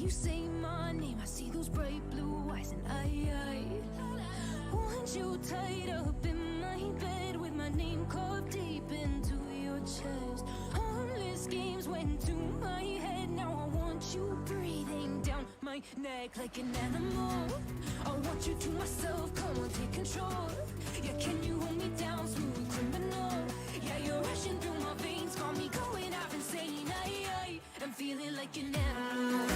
you say my name, I see those bright blue eyes, and I want you tied up in my bed with my name carved deep into your chest. Harmless games went to my head, now I want you breathing down my neck like an animal. I want you to myself, come on, take control. Yeah, can you hold me down, smooth criminal? Yeah, you're rushing through my veins, got me going half insane. I'm feeling like an animal.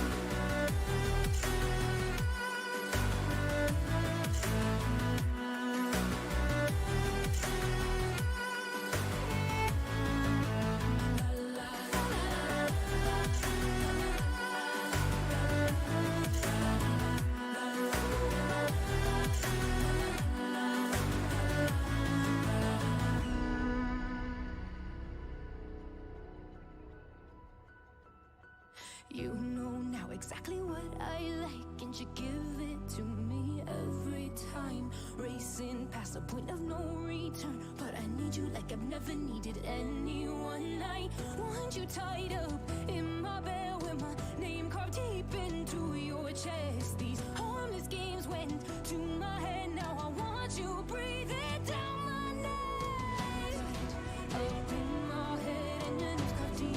You know now exactly what I like, and you give it to me every time. Racing past the point of no return, but I need you like I've never needed anyone. I want you tied up in my bed with my name carved deep into your chest. These harmless games went to my head, now I want you breathing down my neck. Up in my head and your name's carved deep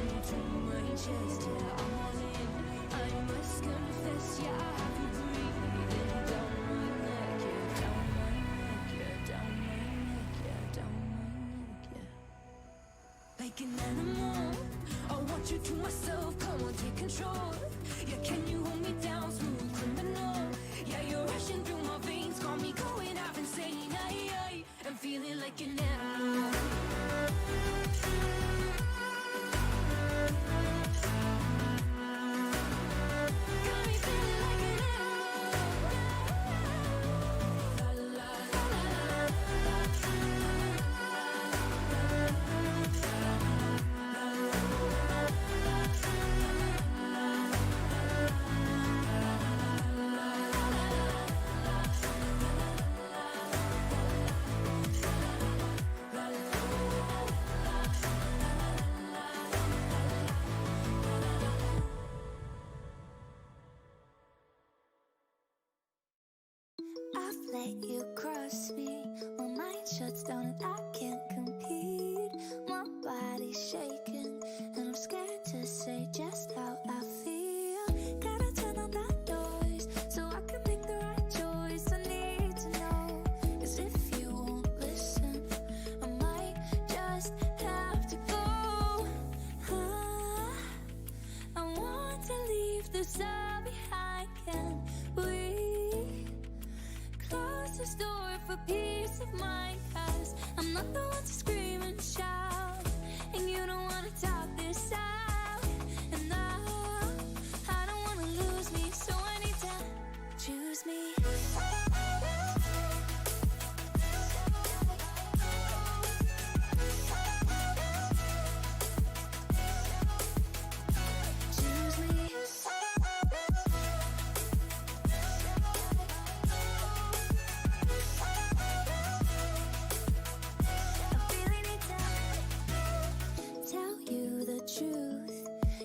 into my chest. Yeah, I'm all in, I must confess. Yeah, I have you breathing down my neck. Yeah, down my neck. Yeah, down my neck. Yeah, down my neck. Yeah. Like an animal, I want you to myself, come on, take control. Yeah, can you hold me down, smooth criminal? Yeah, you're rushing through my veins, got me going half insane. I'm feeling like an animal. I've let you cross me, my mind shuts down and I can't compete. My body's shaking and I'm scared to say just how I feel. Gotta turn on that noise so I can make the right choice. I need to know, 'cause if you won't listen, I might just have to go. I want to leave this all behind. Can we close this door for peace of mind? 'Cause I'm not the one to scream and shout, and you don't want to talk this out. And I don't want to lose me, so I need to choose me. Choose me. I really need to tell you the truth.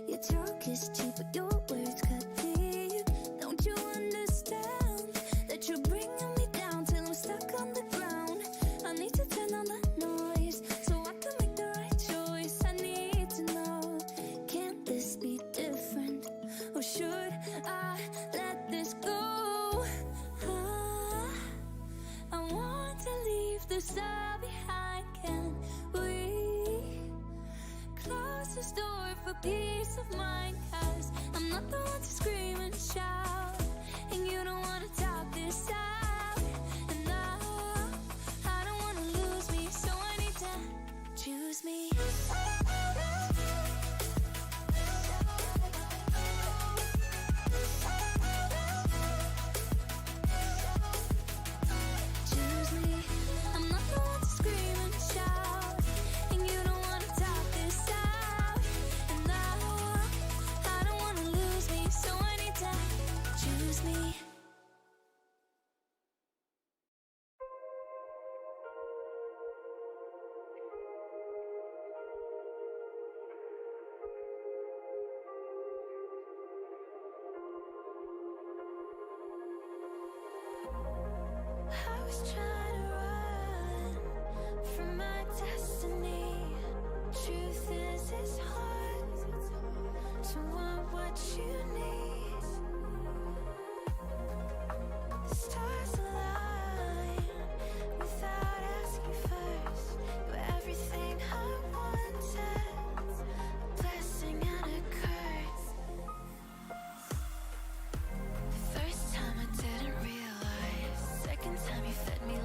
Your talk is cheap, but your words cut deep. Don't you understand that you're bringing me down till I'm stuck on the ground? I need to turn on the noise so I can make the right choice. I need to know, can this be different, or should I let this go? I want to leave this all behind. Can we close this door for peace of mind? 'Cause I'm not the one to scream and shout, and you don't want to talk this out. And I don't want to lose me, so I need to choose me. trying to run from my destiny. Truth is, it's hard to want what you need. The stars align without asking first. You're everything I wanted, a blessing and a curse. The first time I didn't realize, second time you fed me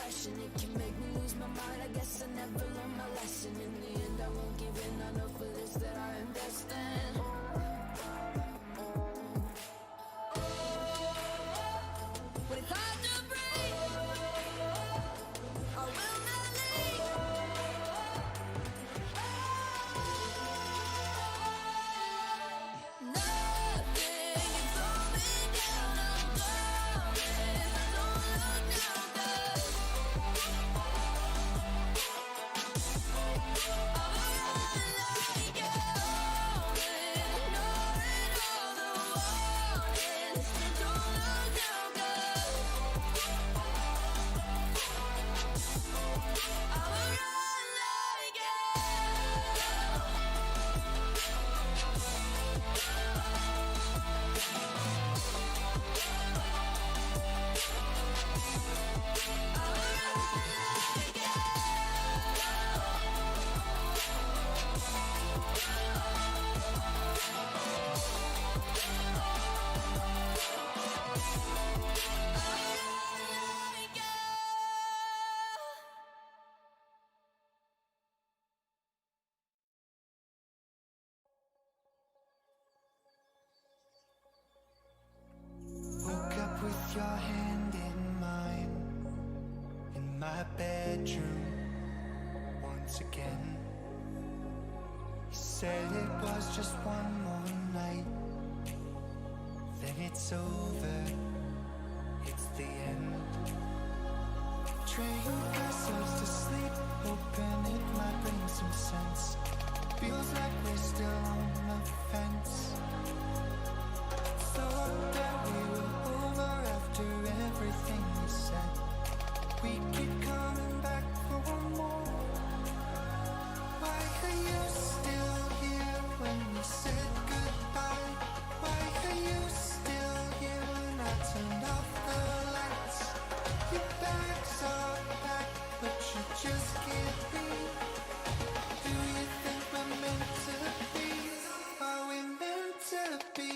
passion, it can make me lose my mind. I guess I never learned my lesson. In the end, I won't give in. I know for this that I am destined. When it's hard to breathe, I will not leave. Nothing can slow me down. I'm going. I don't look now, girl. I'm running like you, ignoring all the warnings. Don't look now, girl. I'm running like you. Woke up with your hand in mine, in my bedroom, once again. You said it was just one more night, then it's over, it's the end. Trained ourselves to sleep, hoping it might bring some sense. Feels like we're still on the fence. Thought that we were over after everything we said. We keep coming back for more. Why are you still here when we said goodbye? Why are you still here when I turned off the lights? Your bags are packed, but you just can't leave. Do you think we're meant to be? Are we meant to be?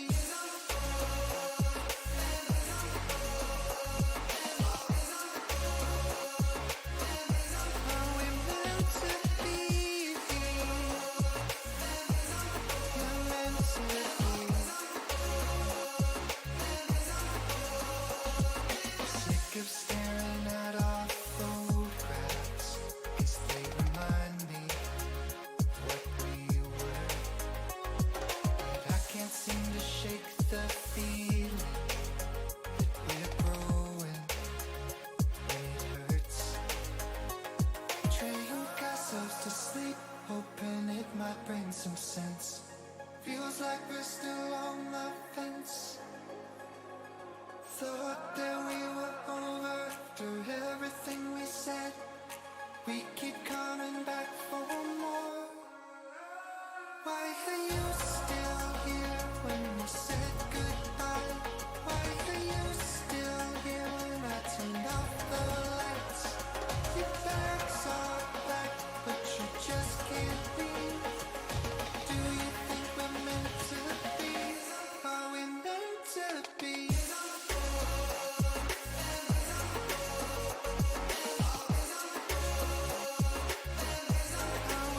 Sick of staring at our photographs, 'cause they remind me of what we were. But I can't seem to shake the feeling that we're growing when it hurts. Trained ourselves to sleep, hoping it might bring some sense. Feels like we're still on the fence. Thought that we were over after everything we said. We keep coming back for more. Why are you still here when we said goodbye? Why are you still here when I turned off the lights? Your bags are packed, but you just can't leave. Do you think we're meant to be? Are we meant to be? Are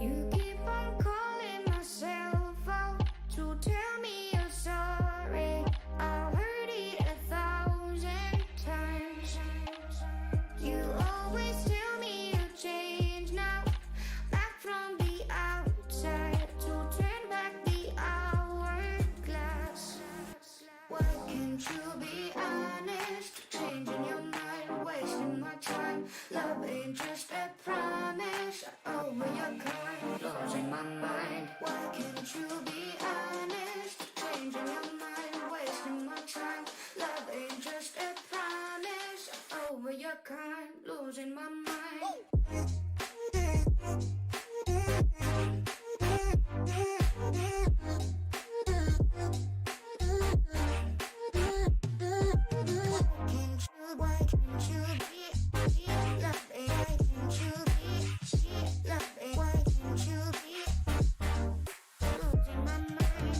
You keep on calling myself out to tell me you're sorry. I've heard it 1,000 times. You always tell me you change now, back from the outside to turn back the hourglass. Why can't you be honest? Changing your mind, wasting my time. Love ain't just a promise. Over your kind, losing my mind. Why can't you be honest? Changing your mind, wasting my time. Love ain't just a promise. Over your kind, losing my mind. Why can't you be loving? Why can't you be loving? Why can't you be losing my mind?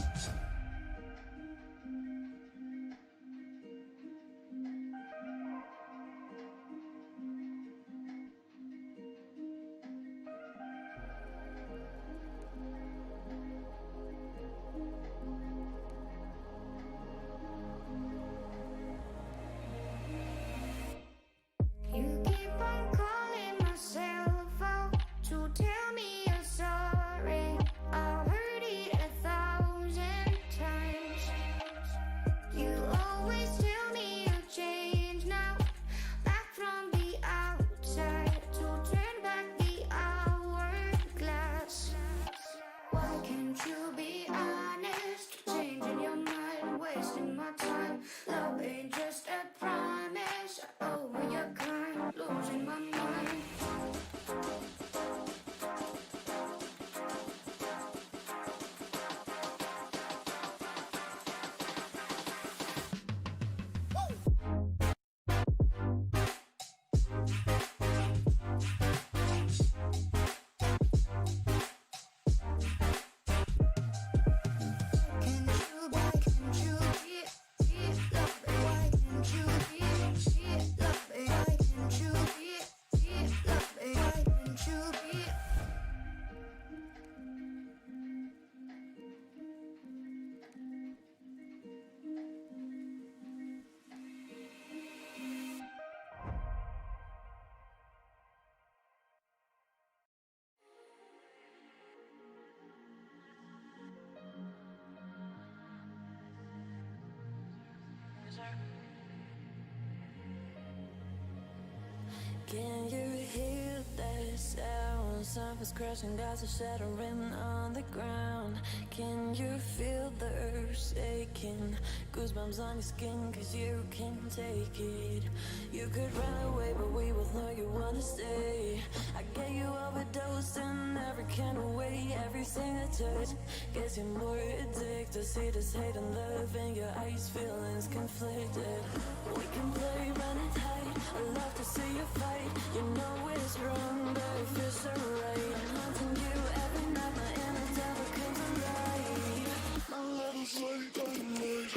life is crashing, glass is shattering on the ground. Can you feel the earth shaking? Goosebumps on your skin, cause you can take it. You could run away, but we both know you wanna stay. I get you overdosed in every kind of way. Everything I touch gets you more addicted. See this hate and love in your eyes, feelings conflicted. We can play running tight, I love to see you fight. You know it's wrong, but it feels so right. I'm haunting you every night, my inner devil comes alive. My love is like dynamite.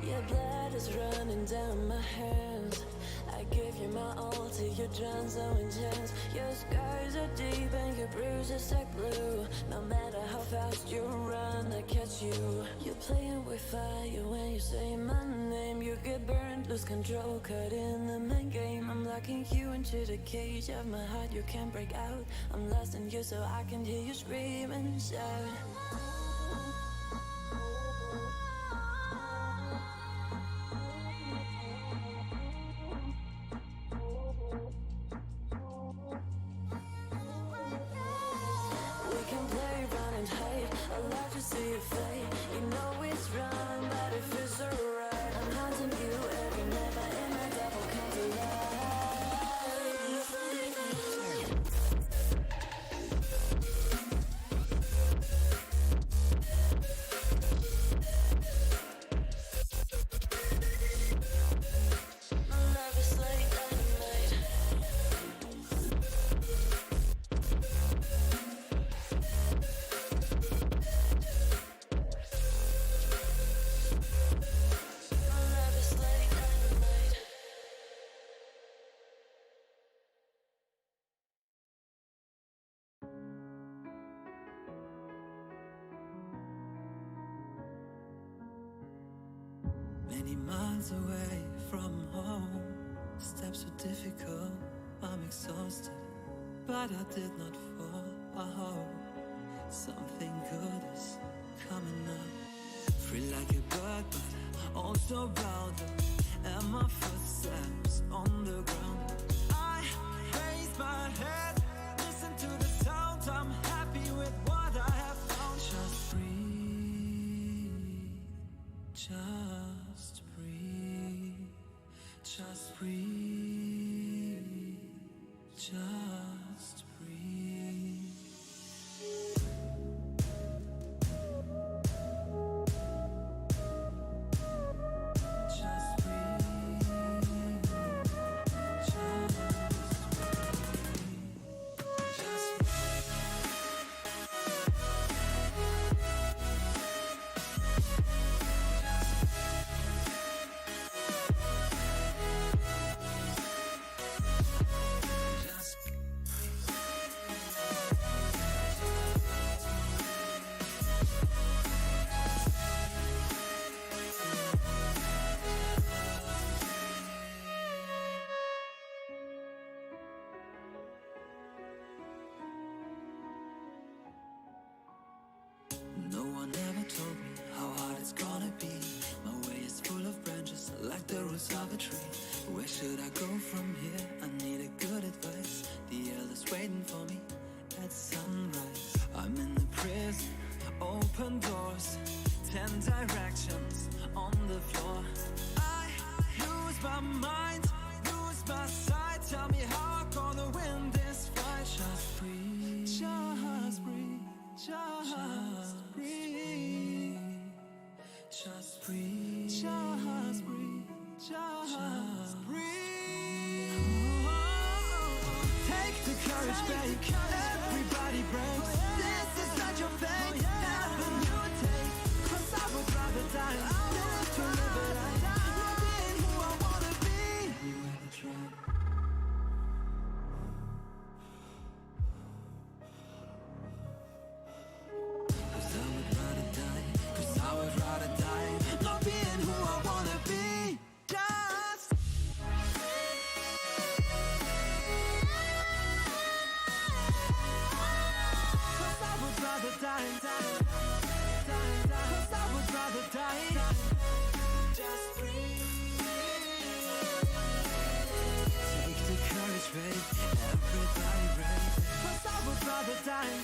Your blood is running down my hands. I give you my all till you're drowned, so intense. Your scars are deep and your bruises like blue. No matter how fast you run, I catch you. You're playing with fire when you say my name. You get burned, lose control, caught in the main game. I'm locking you into the cage of my heart, you can't break out. I'm lost in you so I can hear you scream and shout. Many miles away from home, steps were difficult, I'm exhausted, but I did not fall. I hope something good is coming up. Free like a bird, but also louder, and my footsteps on the ground. I raise my head, listen to the sound, I'm happy with what I have found. Just breathe, just breathe, just breathe, just breathe. Just breathe, just No one ever told me how hard it's gonna be. My way is full of branches, like the roots of a tree. Where should I go from here? I need a good advice. The elders waiting for me at sunrise. I'm in the prison, open doors, 10 directions on the floor. I lose my mind, lose my sight. Tell me how I'm gonna win this fight. Just breathe, just breathe, just breathe, just breathe, just breathe, just breathe. Take the courage, babe. Everybody breaks. This is not your fate. Haven't you take? 'Cause I would rather die than to live a life.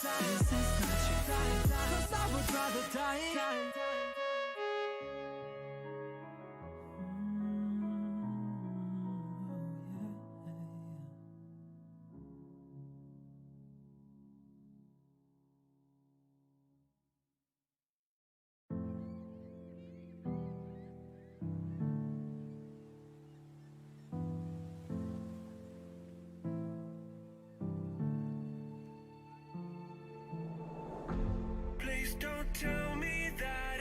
This is not your time, 'cause I would rather die. Please don't tell me that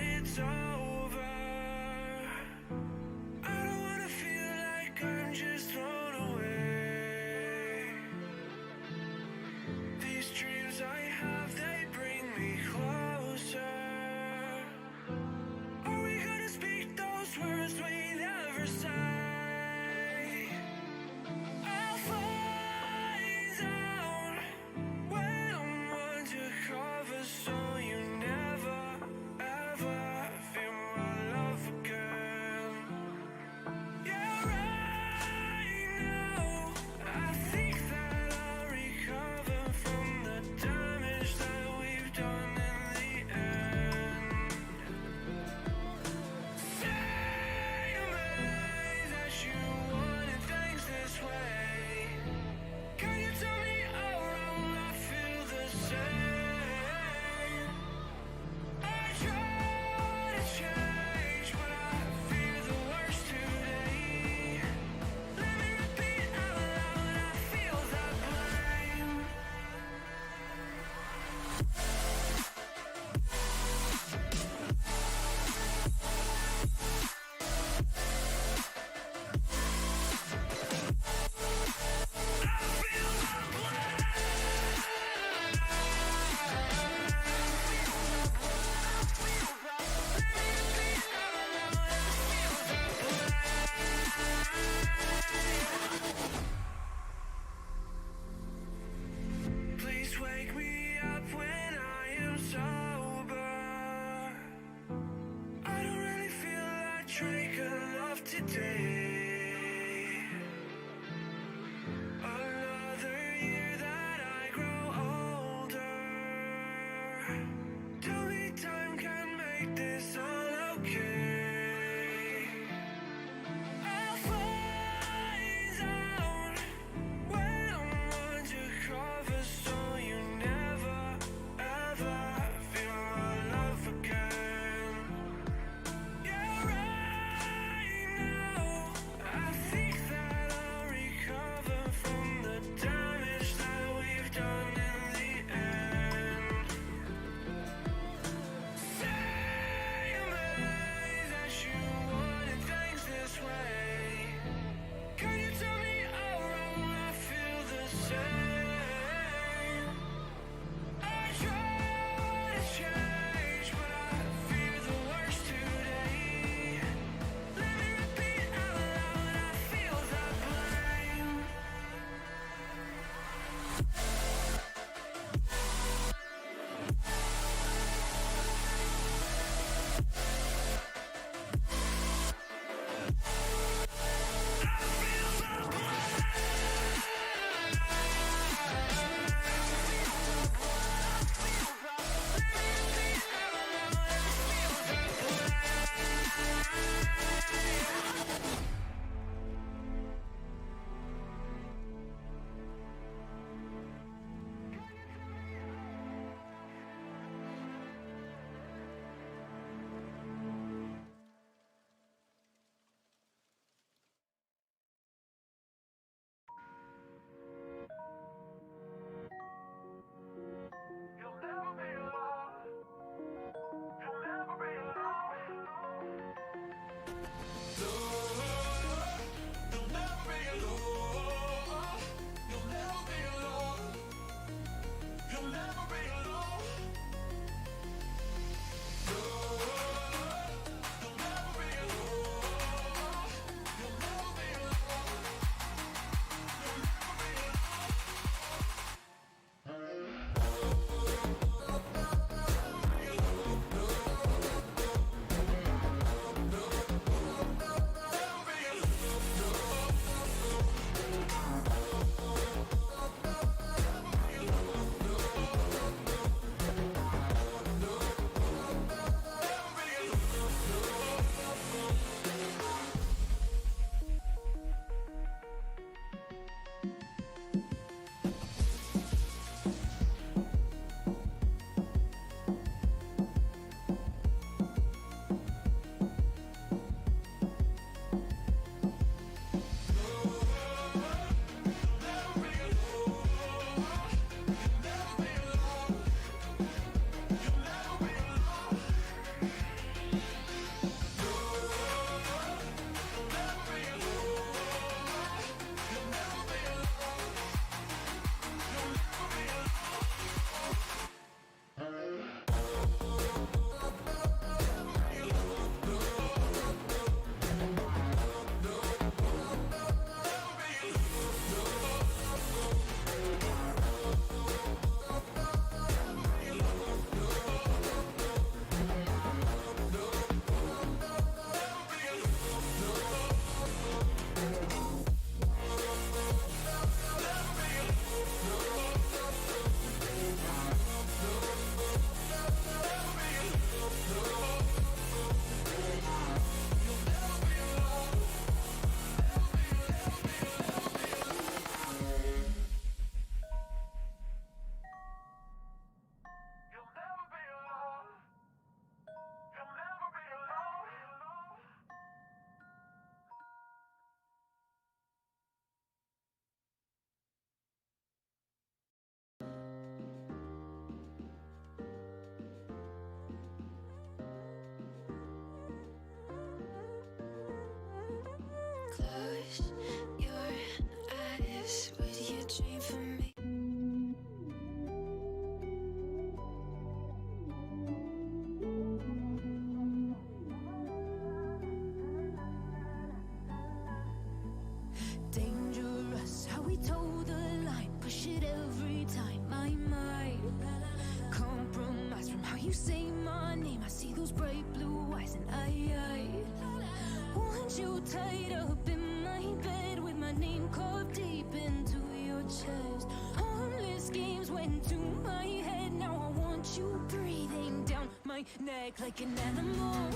tied up in my bed with my name carved deep into your chest. Harmless games went to my head. Now I want you breathing down my neck like an animal.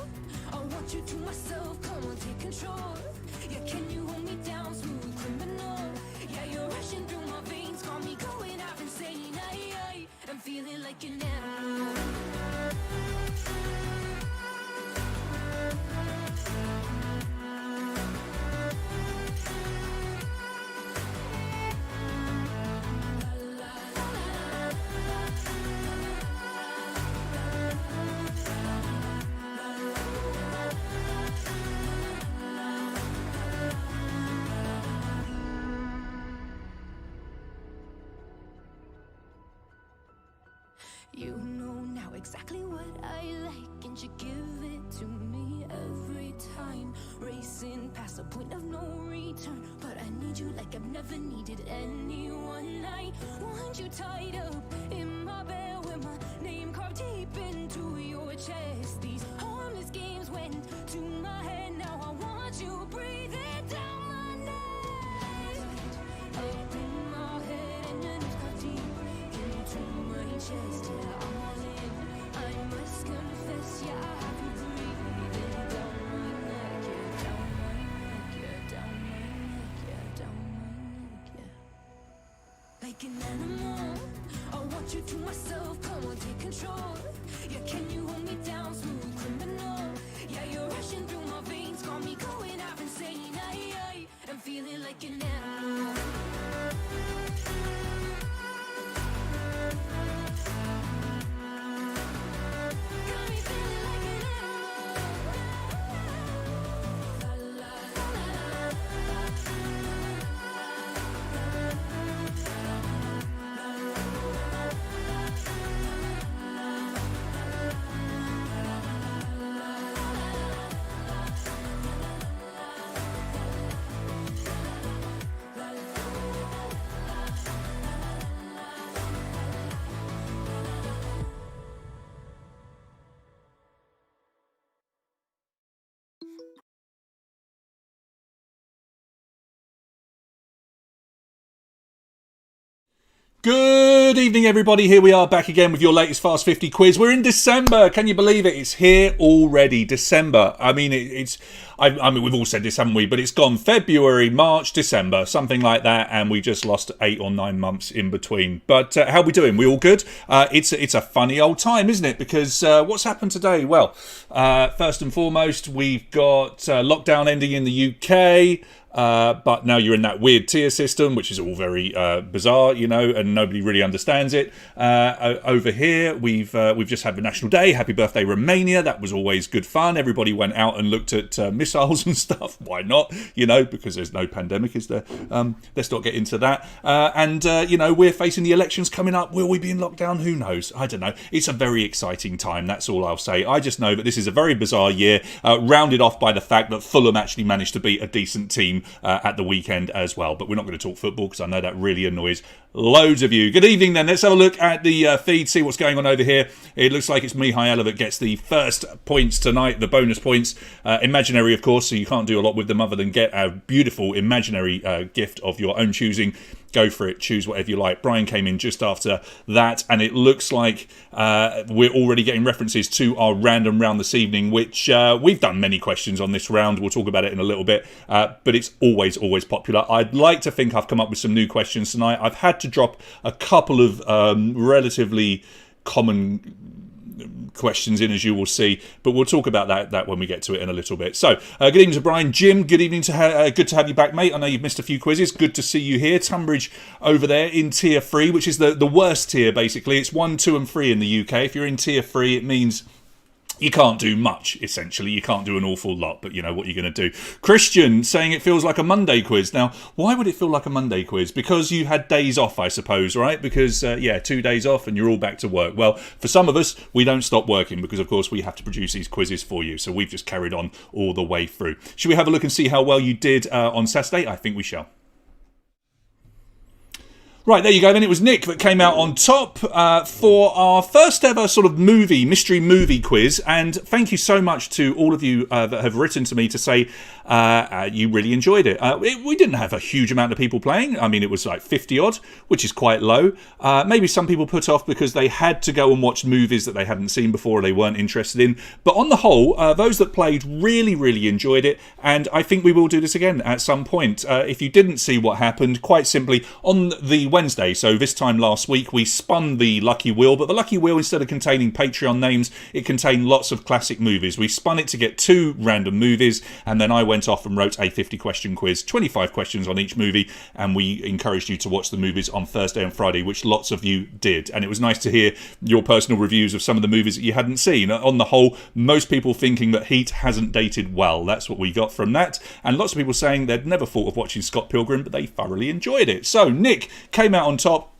I want you to myself, come on, take control. Yeah, can you hold me down, smooth criminal? Yeah, you're rushing through my veins, got me going out insane. I'm feeling like an animal. You know now exactly what I like, and you give it to me every time. Racing past the point of no return, but I need you like I've never needed anyone. I want you tied up in my bed with my name carved deep into your chest. These harmless games went to my head. Now I want you breathing down my neck, up in my head, and your name's carved deep into my chest. Yeah, I'm all in. I must confess, yeah, I have you breathing down my neck, yeah, down my neck, yeah, down my neck, yeah, down my neck, yeah. Like an animal, I want you to myself. Come on, take control. Yeah, can you hold me down, smooth criminal? Yeah, you're rushing through my veins, got me going out insane. I'm feeling like an animal. Good evening, everybody. Here we are back again with your latest Fast 50 quiz. We're in December. Can you believe it? It's here already. December. I mean, I mean, we've all said this, haven't we? But it's gone February, March, December, something like that, and we just lost 8 or 9 months in between. But how are we doing? We all good? It's a funny old time, isn't it? Because what's happened today? Well, first and foremost, we've got lockdown ending in the UK. But now you're in that weird tier system, which is all very bizarre, you know, and nobody really understands it. Over here, we've just had the National Day. Happy birthday, Romania. That was always good fun. Everybody went out and looked at missiles and stuff. Why not? You know, because there's no pandemic, is there? Let's not get into that. And you know, we're facing the elections coming up. Will we be in lockdown? Who knows? I don't know. It's a very exciting time. That's all I'll say. I just know that this is a very bizarre year, rounded off by the fact that Fulham actually managed to beat a decent team at the weekend as well. But we're not going to talk football because I know that really annoys loads of you. Good evening then. Let's have a look at the feed, see what's going on over here. It looks like it's Mihaela that gets the first points tonight, the bonus points. Imaginary, of course, so you can't do a lot with them other than get a beautiful imaginary gift of your own choosing. Go for it, choose whatever you like. Brian came in just after that, and it looks like we're already getting references to our random round this evening, which we've done many questions on this round. We'll talk about it in a little bit, but it's always popular. I'd like to think I've come up with some new questions tonight. I've had to drop a couple of relatively common questions in, as you will see, but we'll talk about that when we get to it in a little bit. So good evening to Brian. Jim, good evening to good to have you back, mate. I know you've missed a few quizzes. Good to see you here. Tunbridge over there in tier 3, which is the worst tier, basically. It's 1, 2 and 3 in the UK. If you're in tier 3, it means you can't do much, essentially. You can't do an awful lot, but you know what you're going to do. Christian saying it feels like a Monday quiz. Now, why would it feel like a Monday quiz? Because you had days off, I suppose, right? Because, 2 days off and you're all back to work. Well, for some of us, we don't stop working because, of course, we have to produce these quizzes for you. So we've just carried on all the way through. Should we have a look and see how well you did on Saturday? I think we shall. Right, there you go. Then it was Nick that came out on top for our first ever sort of mystery movie quiz. And thank you so much to all of you that have written to me to say you really enjoyed it. We didn't have a huge amount of people playing. I mean, it was like 50 odd, which is quite low. Maybe some people put off because they had to go and watch movies that they hadn't seen before or they weren't interested in. But on the whole, those that played really, really enjoyed it. And I think we will do this again at some point. If you didn't see what happened, quite simply, on the Wednesday, so this time last week, we spun the Lucky Wheel, but the Lucky Wheel, instead of containing Patreon names, it contained lots of classic movies. We spun it to get 2 random movies, and then I went off and wrote a 50-question quiz, 25 questions on each movie, and we encouraged you to watch the movies on Thursday and Friday, which lots of you did. And it was nice to hear your personal reviews of some of the movies that you hadn't seen. On the whole, most people thinking that Heat hasn't dated well. That's what we got from that. And lots of people saying they'd never thought of watching Scott Pilgrim, but they thoroughly enjoyed it. So Nick came out on top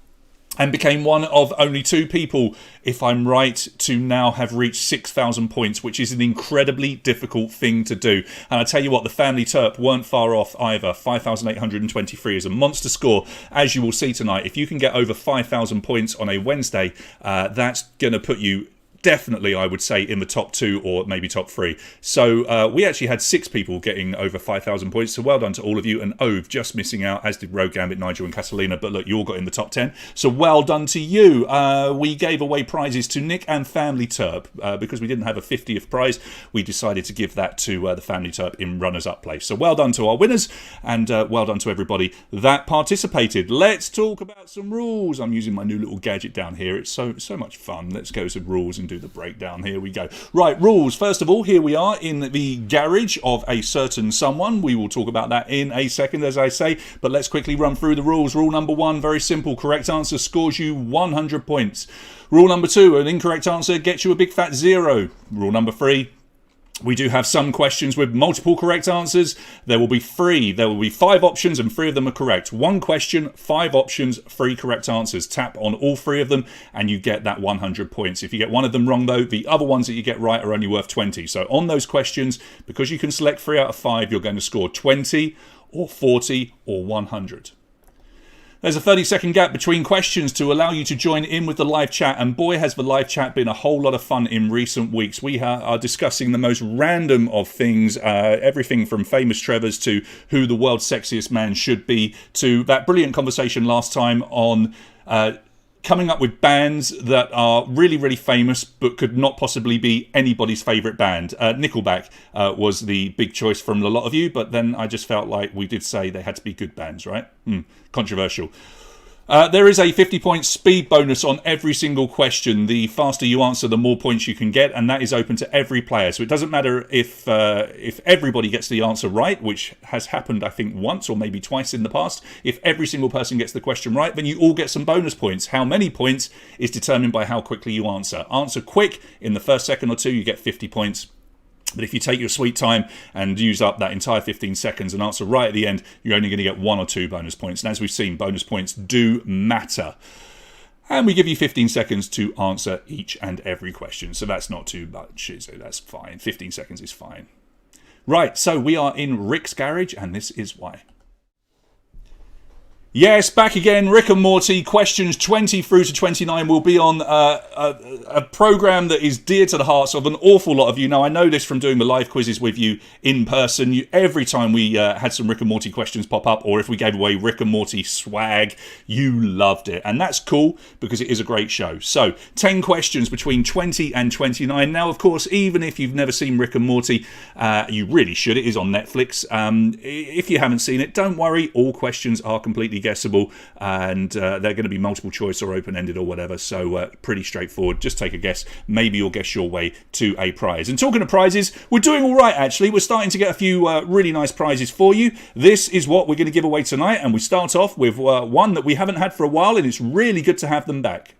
and became one of only 2 people, if I'm right, to now have reached 6,000 points, which is an incredibly difficult thing to do. And I tell you what, the Family Terp weren't far off either. 5,823 is a monster score, as you will see tonight. If you can get over 5,000 points on a Wednesday, that's going to put you definitely, I would say, in the top 2 or maybe top 3. So we actually had 6 people getting over 5,000 points. So well done to all of you. And Ove just missing out, as did Rogue Gambit, Nigel and Catalina. But look, you all got in the top 10. So well done to you. We gave away prizes to Nick and Family Terp. Because we didn't have a 50th prize, we decided to give that to the Family Terp in runners-up place. So well done to our winners. And well done to everybody that participated. Let's talk about some rules. I'm using my new little gadget down here. It's so much fun. Let's go to rules and do the breakdown. Here we go. Right, rules. First of all, here we are in the garage of a certain someone. We will talk about that in a second, as I say, but let's quickly run through the rules. Rule number 1, very simple. Correct answer scores you 100 points. Rule number 2, an incorrect answer gets you a big fat 0. Rule number 3, we do have some questions with multiple correct answers. There will be 3. There will be 5 options and 3 of them are correct. 1 question, 5 options, 3 correct answers. Tap on all 3 of them and you get that 100 points. If you get one of them wrong though, the other ones that you get right are only worth 20. So on those questions, because you can select 3 out of 5, you're going to score 20 or 40 or 100. There's a 30-second gap between questions to allow you to join in with the live chat, and boy has the live chat been a whole lot of fun in recent weeks. We are discussing the most random of things, everything from famous Trevors to who the world's sexiest man should be, to that brilliant conversation last time on coming up with bands that are really, really famous but could not possibly be anybody's favourite band. Nickelback was the big choice from a lot of you, but then I just felt like we did say they had to be good bands, right? Controversial. There is a 50-point speed bonus on every single question. The faster you answer, the more points you can get, and that is open to every player. So it doesn't matter if everybody gets the answer right, which has happened, I think, once or maybe twice in the past. If every single person gets the question right, then you all get some bonus points. How many points is determined by how quickly you answer. Answer quick, in the first second or 2, you get 50 points. But if you take your sweet time and use up that entire 15 seconds and answer right at the end, you're only going to get 1 or 2 bonus points. And as we've seen, bonus points do matter. And we give you 15 seconds to answer each and every question. So that's not too much, is it? That's fine. 15 seconds is fine. Right, so we are in Rick's garage, and this is why. Yes, back again, Rick and Morty. Questions 20 through to 29 will be on a programme that is dear to the hearts of an awful lot of you. Now, I know this from doing the live quizzes with you in person. Every time we had some Rick and Morty questions pop up, or if we gave away Rick and Morty swag, you loved it. And that's cool, because it is a great show. So, 10 questions between 20 and 29. Now, of course, even if you've never seen Rick and Morty, you really should. It is on Netflix. If you haven't seen it, don't worry. All questions are completely guessable, and they're going to be multiple choice or open-ended or whatever, so pretty straightforward. Just take a guess. Maybe you'll guess your way to a prize. And talking of prizes, we're doing all right, actually. We're starting to get a few really nice prizes for you. This is what we're going to give away tonight, and we start off with one that we haven't had for a while, and it's really good to have them back.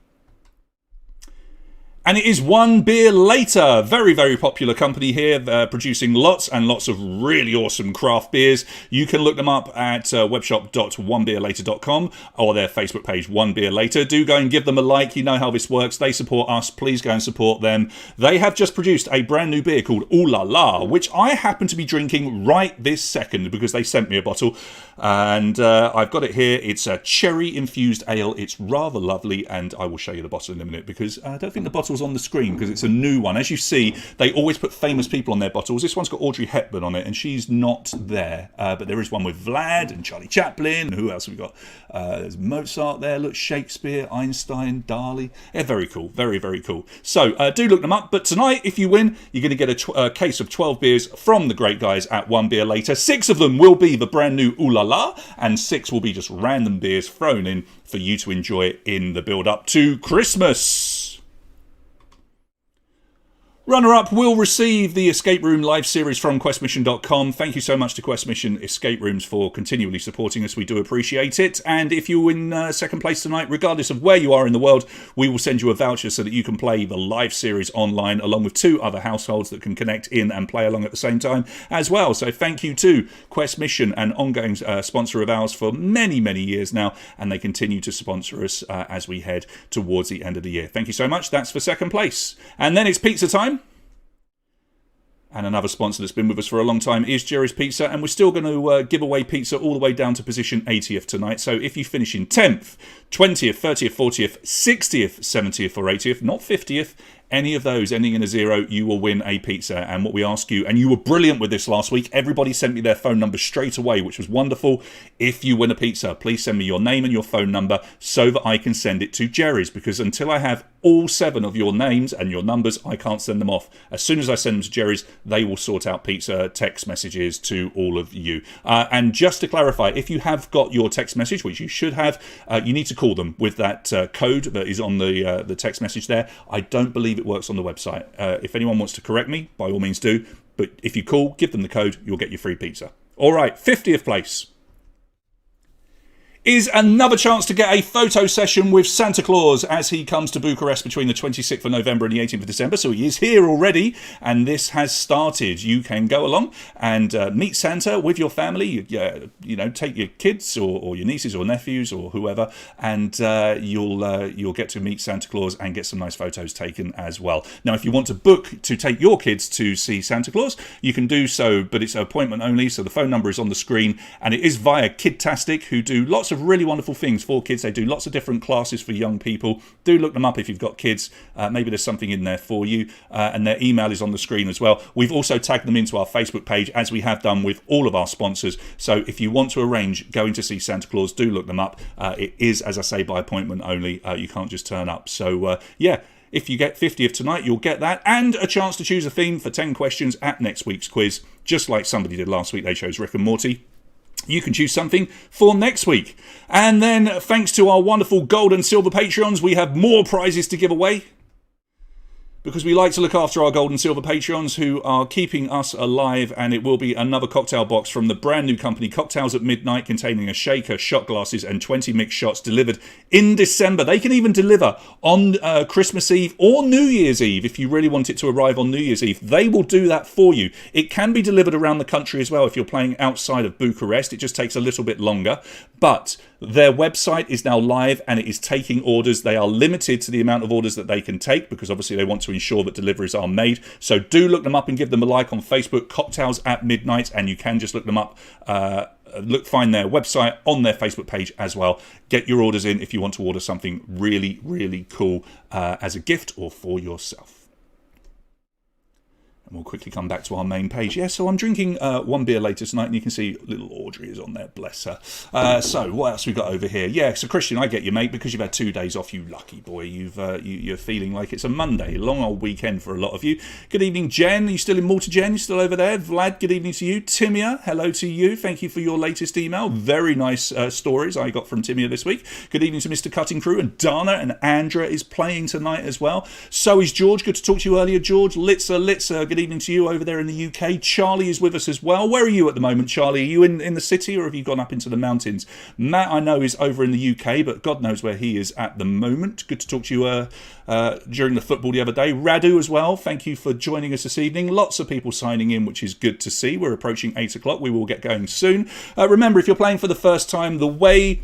And it is One Beer Later, very, very popular company here, producing lots and lots of really awesome craft beers. You can look them up at webshop.onebeerlater.com or their Facebook page, One Beer Later. Do go and give them a like. You know how this works. They support us. Please go and support them. They have just produced a brand new beer called Ooh La La, which I happen to be drinking right this second because they sent me a bottle. And I've got it here. It's a cherry-infused ale. It's rather lovely, and I will show you the bottle in a minute because I don't think the bottle's on the screen because it's a new one. As you see, they always put famous people on their bottles. This one's got Audrey Hepburn on it, and she's not there. But there is one with Vlad and Charlie Chaplin. Who else have we got? There's Mozart there. Look, Shakespeare, Einstein, Dali. Yeah, very cool. Very, very cool. So do look them up. But tonight, if you win, you're going to get a case of 12 beers from the great guys at One Beer Later. 6 of them will be the brand new Ooh La La, and 6 will be just random beers thrown in for you to enjoy in the build-up to Christmas. Runner-up will receive the Escape Room live series from questmission.com. Thank you so much to Quest Mission Escape Rooms for continually supporting us. We do appreciate it. And if you win second place tonight, regardless of where you are in the world, we will send you a voucher so that you can play the live series online along with 2 other households that can connect in and play along at the same time as well. So thank you to Quest Mission, an ongoing sponsor of ours for many, many years now. And they continue to sponsor us as we head towards the end of the year. Thank you so much. That's for second place. And then it's pizza time. And another sponsor that's been with us for a long time is Jerry's Pizza. And we're still going to give away pizza all the way down to position 80th tonight. So if you finish in 10th, 20th, 30th, 40th, 60th, 70th or 80th, not 50th, any of those ending in a 0, you will win a pizza. And what we ask you, and you were brilliant with this last week, everybody sent me their phone number straight away, which was wonderful. If you win a pizza, please send me your name and your phone number so that I can send it to Jerry's, because until I have all 7 of your names and your numbers, I can't send them off. As soon as I send them to Jerry's, they will sort out pizza text messages to all of you. And just to clarify, if you have got your text message, which you should have, you need to call them with that code that is on the text message there. I don't believe it works on the website. If anyone wants to correct me, by all means do. But if you call, give them the code, you'll get your free pizza. All right, 50th place is another chance to get a photo session with Santa Claus as he comes to Bucharest between the 26th of November and the 18th of December. So he is here already, and this has started. You can go along and meet Santa with your family. You know, take your kids or your nieces or nephews or whoever, and you'll get to meet Santa Claus and get some nice photos taken as well. Now, if you want to book to take your kids to see Santa Claus, you can do so, but it's appointment only. So the phone number is on the screen, and it is via Kidtastic, who do lots of really wonderful things for kids. They do lots of different classes for young people. Do look them up if you've got kids. Maybe there's something in there for you. And their email is on the screen as well. We've also tagged them into our Facebook page, as we have done with all of our sponsors. So if you want to arrange going to see Santa Claus, do look them up. It is, as I say, by appointment only. You can't just turn up. So yeah, if you get 50th tonight, you'll get that, and a chance to choose a theme for 10 questions at next week's quiz, just like somebody did last week. They chose Rick and Morty. You can choose something for next week. And then, thanks to our wonderful gold and silver Patreons, we have more prizes to give away, because we like to look after our gold and silver Patreons who are keeping us alive. And it will be another cocktail box from the brand new company Cocktails at Midnight, containing a shaker, shot glasses and 20 mixed shots, delivered in December. They can even deliver on Christmas Eve or New Year's Eve. If you really want it to arrive on New Year's Eve, they will do that for you. It can be delivered around the country as well if you're playing outside of Bucharest. It just takes a little bit longer, but their website is now live and it is taking orders. They are limited to the amount of orders that they can take, because obviously they want to ensure that deliveries are made. So do look them up and give them a like on Facebook, Cocktails at Midnight, and you can just look them up. Find their website on their Facebook page as well. Get your orders in if you want to order something really, really cool as a gift or for yourself. And we'll quickly come back to our main page. Yeah, so I'm drinking One Beer Later tonight, and you can see little Audrey is on there, bless her. So what else we got over here? Yeah, so Christian, I get you, mate, because you've had 2 days off, you lucky boy. You're feeling like it's a Monday, long old weekend for a lot of you. Good evening, Jen. Are you still in Malta, Jen? You still over there? Vlad, good evening to you. Timia, hello to you. Thank you for your latest email. Very nice stories I got from Timia this week. Good evening to Mr. Cutting Crew, and Dana and Andra is playing tonight as well. So is George. Good to talk to you earlier, George. Litza, good evening to you over there in the UK. Charlie is with us as well. Where are you at the moment, Charlie? Are you in the city or have you gone up into the mountains? Matt, I know, is over in the UK, but God knows where he is at the moment. Good to talk to you during the football the other day. Radu as well, thank you for joining us this evening. Lots of people signing in, which is good to see. We're approaching 8 o'clock. We will get going soon. Remember, if you're playing for the first time, the way...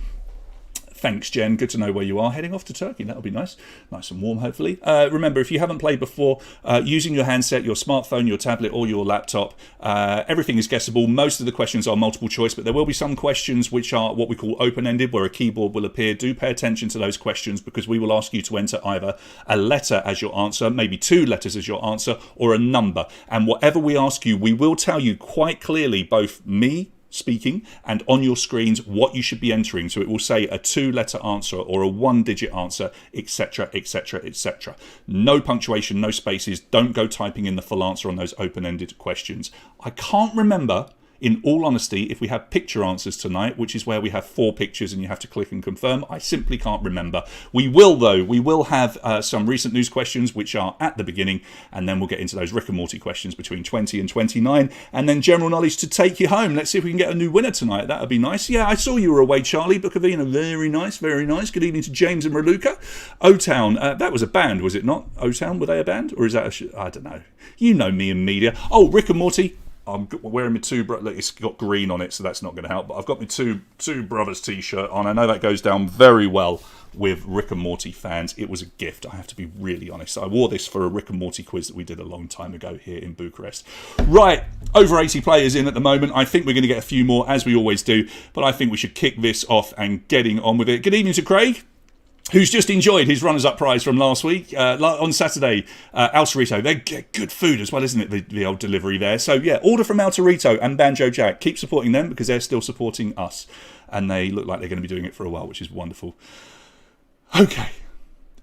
Thanks, Jen. Good to know where you are. Heading off to Turkey. That'll be nice. Nice and warm, hopefully. Remember, if you haven't played before, using your handset, your smartphone, your tablet, or your laptop, everything is guessable. Most of the questions are multiple choice, but there will be some questions which are what we call open-ended, where a keyboard will appear. Do pay attention to those questions because we will ask you to enter either a letter as your answer, maybe 2 letters as your answer, or a number. And whatever we ask you, we will tell you quite clearly, both me, speaking and on your screens, what you should be entering. So it will say a 2-letter answer or a 1-digit answer, etc, etc, etc. No punctuation, no spaces. Don't go typing in the full answer on those open-ended questions. I can't remember, in all honesty, if we have picture answers tonight, which is where we have 4 pictures and you have to click and confirm. I simply can't remember. We will, though. We will have some recent news questions, which are at the beginning, and then we'll get into those Rick and Morty questions between 20 and 29, and then general knowledge to take you home. Let's see if we can get a new winner tonight. That would be nice. Yeah, I saw you were away, Charlie. Bukavina, very nice, very nice. Good evening to James and Raluca. O-Town, that was a band, was it not? O-Town, were they a band? Or is that I don't know. You know me and media. Oh, Rick and Morty. I'm wearing my look, it's got green on it, so that's not going to help. But I've got my two brothers t-shirt on. I know that goes down very well with Rick and Morty fans. It was a gift, I have to be really honest. I wore this for a Rick and Morty quiz that we did a long time ago here in Bucharest. Right, over 80 players in at the moment. I think we're going to get a few more, as we always do. But I think we should kick this off and getting on with it. Good evening to Craig, who's just enjoyed his runners-up prize from last week. On Saturday, Al Cerrito. They get good food as well, isn't it, the old delivery there. So, yeah, order from Al Cerrito and Banjo Jack. Keep supporting them because they're still supporting us. And they look like they're going to be doing it for a while, which is wonderful. Okay,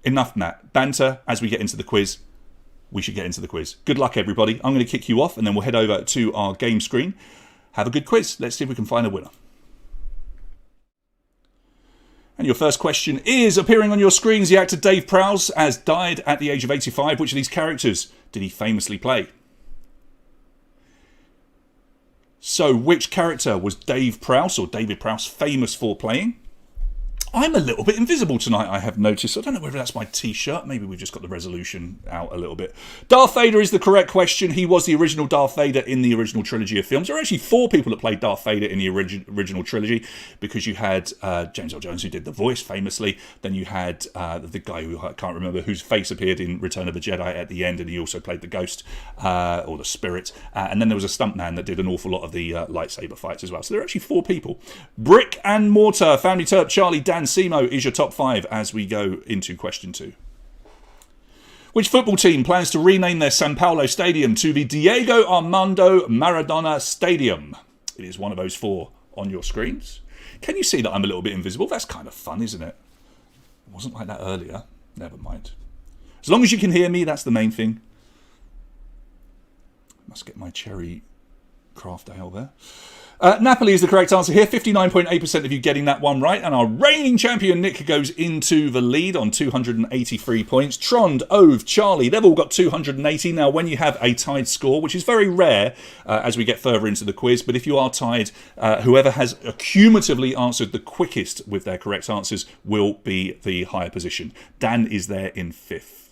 enough, Matt. Banter as we get into the quiz. We should get into the quiz. Good luck, everybody. I'm going to kick you off, and then we'll head over to our game screen. Have a good quiz. Let's see if we can find a winner. And your first question is, appearing on your screens, the actor Dave Prowse has died at the age of 85. Which of these characters did he famously play? So, which character was Dave Prowse, or David Prowse, famous for playing? I'm a little bit invisible tonight, I have noticed. I don't know whether that's my t-shirt. Maybe we've just got the resolution out a little bit. Darth Vader is the correct question. He was the original Darth Vader in the original trilogy of films. There are actually 4 people that played Darth Vader in the original trilogy, because you had James Earl Jones, who did the voice famously. Then you had the guy who I can't remember, whose face appeared in Return of the Jedi at the end, and he also played the ghost or the spirit. And then there was a stuntman that did an awful lot of the lightsaber fights as well. So there are actually 4 people. Brick and Mortar, Family Turp, Charlie, Dan, Simo is your top 5 as we go into question 2. Which football team plans to rename their São Paulo stadium to the Diego Armando Maradona Stadium? It is one of those 4 on your screens. Can you see that I'm a little bit invisible? That's kind of fun, isn't it? It wasn't like that earlier. Never mind. As long as you can hear me, that's the main thing. Must get my cherry craft ale there. Napoli is the correct answer here. 59.8% of you getting that one right. And our reigning champion, Nick, goes into the lead on 283 points. Trond, Ove, Charlie, they've all got 280. Now, when you have a tied score, which is very rare as we get further into the quiz, but if you are tied, whoever has cumulatively answered the quickest with their correct answers will be the higher position. Dan is there in 5th.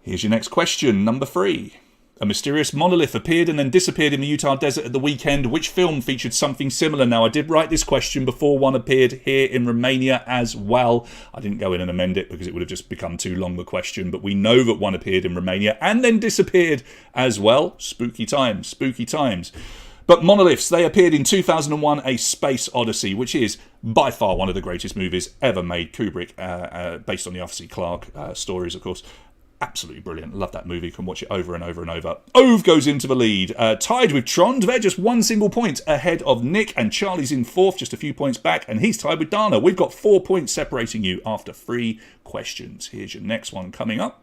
Here's your next question, number 3. A mysterious monolith appeared and then disappeared in the Utah desert at the weekend. Which film featured something similar? Now, I did write this question before one appeared here in Romania as well. I didn't go in and amend it because it would have just become too long a question. But we know that one appeared in Romania and then disappeared as well. Spooky times, spooky times. But monoliths, they appeared in 2001, A Space Odyssey, which is by far one of the greatest movies ever made. Kubrick, based on the Arthur C. Clarke stories, of course. Absolutely brilliant. Love that movie. Can watch it over and over and over. Ove goes into the lead. Tied with Trond. They're just 1 single point ahead of Nick. And Charlie's in 4th, just a few points back. And he's tied with Dana. We've got 4 points separating you after 3 questions. Here's your next one coming up.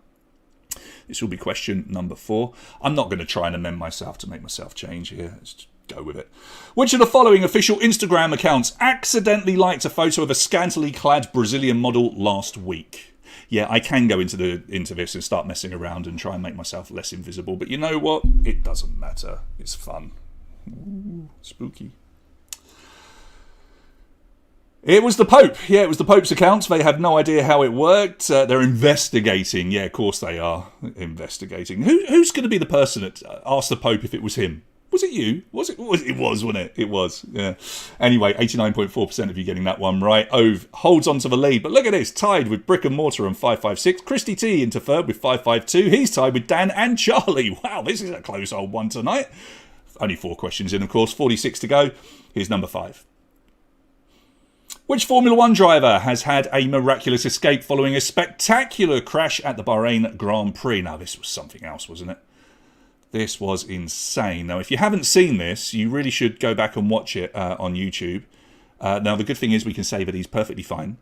This will be question number 4. I'm not going to try and amend myself to make myself change here. Let's just go with it. Which of the following official Instagram accounts accidentally liked a photo of a scantily clad Brazilian model last week? Yeah, I can go into this and start messing around and try and make myself less invisible. But you know what? It doesn't matter. It's fun. Ooh, spooky. It was the Pope. Yeah, it was the Pope's accounts. They have no idea how it worked. They're investigating. Yeah, of course they are investigating. Who's going to be the person that asked the Pope if it was him? Was it you? It was, wasn't it? It was, yeah. Anyway, 89.4% of you getting that one right. Ove holds on to the lead. But look at this, tied with Brick and Mortar on 556. Christy T into third with 552. He's tied with Dan and Charlie. Wow, this is a close old one tonight. Only 4 questions in, of course. 46 to go. Here's number 5. Which Formula 1 driver has had a miraculous escape following a spectacular crash at the Bahrain Grand Prix? Now, this was something else, wasn't it? This was insane. Now, if you haven't seen this, you really should go back and watch it on YouTube. Now, the good thing is we can say that he's perfectly fine.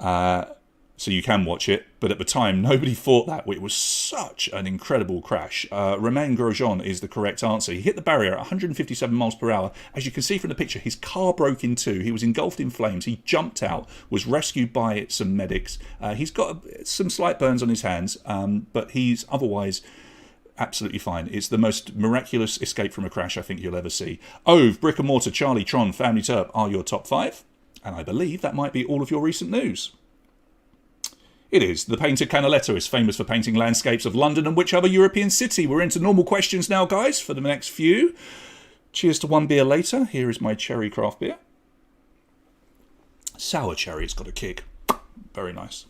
So you can watch it. But at the time, nobody thought that. It was such an incredible crash. Romain Grosjean is the correct answer. He hit the barrier at 157 miles per hour. As you can see from the picture, his car broke in two. He was engulfed in flames. He jumped out, was rescued by some medics. He's got some slight burns on his hands, but he's otherwise absolutely fine. It's the most miraculous escape from a crash I think you'll ever see. Ove, Brick and Mortar, Charlie, Tron, Family Terp are your top 5. And I believe that might be all of your recent news. It is. The painter Canaletto is famous for painting landscapes of London and which other European city? We're into normal questions now, guys, for the next few. Cheers to one beer later. Here is my cherry craft beer. Sour cherry, it's got a kick. Very nice.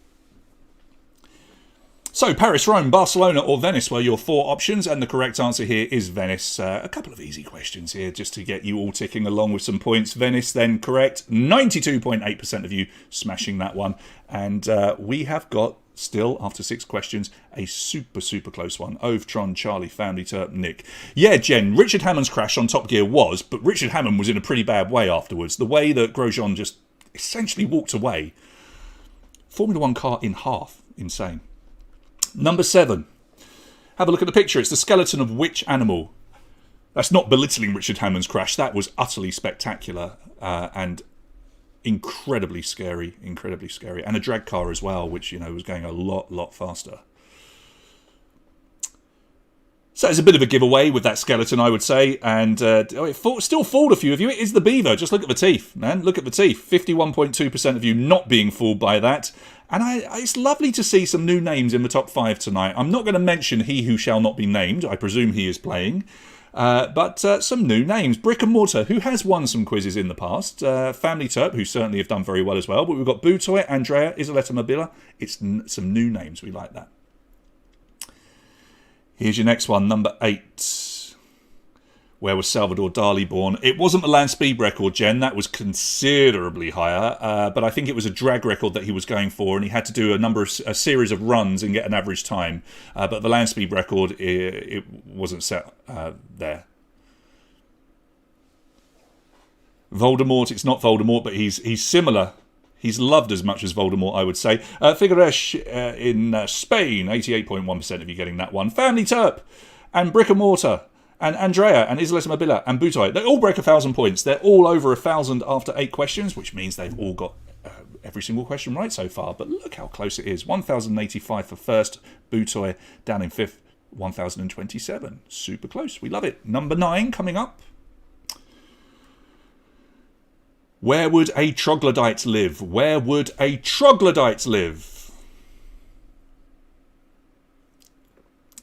So, Paris, Rome, Barcelona or Venice were your 4 options, and the correct answer here is Venice. A couple of easy questions here just to get you all ticking along with some points. Venice then correct. 92.8% of you smashing that one. And we have got, still, after 6 questions, a super, super close one. Ove, Tron, Charlie, Family Terp, Nick. Yeah, Jen, Richard Hammond's crash on Top Gear was, but Richard Hammond was in a pretty bad way afterwards. The way that Grosjean just essentially walked away. Formula 1 car in half. Insane. Number 7. Have a look at the picture. It's the skeleton of which animal? That's not belittling Richard Hammond's crash. That was utterly spectacular and incredibly scary. Incredibly scary. And a drag car as well, which, you know, was going a lot faster. So it's a bit of a giveaway with that skeleton, I would say. And it still fooled a few of you. It is the beaver. Just look at the teeth, man. Look at the teeth. 51.2% of you not being fooled by that. And it's lovely to see some new names in the top 5 tonight. I'm not going to mention He Who Shall Not Be Named. I presume he is playing. But some new names. Brick and Mortar, who has won some quizzes in the past. Family Terp, who certainly have done very well as well. But we've got Butoy, Andrea, Isoletta Mobila. It's some new names. We like that. Here's your next one, number 8. Where was Salvador Dali born? It wasn't the land speed record, Jen. That was considerably higher. But I think it was a drag record that he was going for, and he had to do a series of runs and get an average time. But the land speed record, it wasn't set there. Voldemort, it's not Voldemort, but he's similar. He's loved as much as Voldemort, I would say. Figueres in Spain, 88.1% of you getting that one. Family Terp and Brick and Mortar. And Andrea and Isoletta Mobila and Butoy, they all break 1,000 points. They're all over 1,000 after 8 questions, which means they've all got every single question right so far. But look how close it is. 1,085 for first, Butoy down in 5th, 1,027. Super close. We love it. Number 9 coming up. Where would a troglodyte live? Where would a troglodyte live?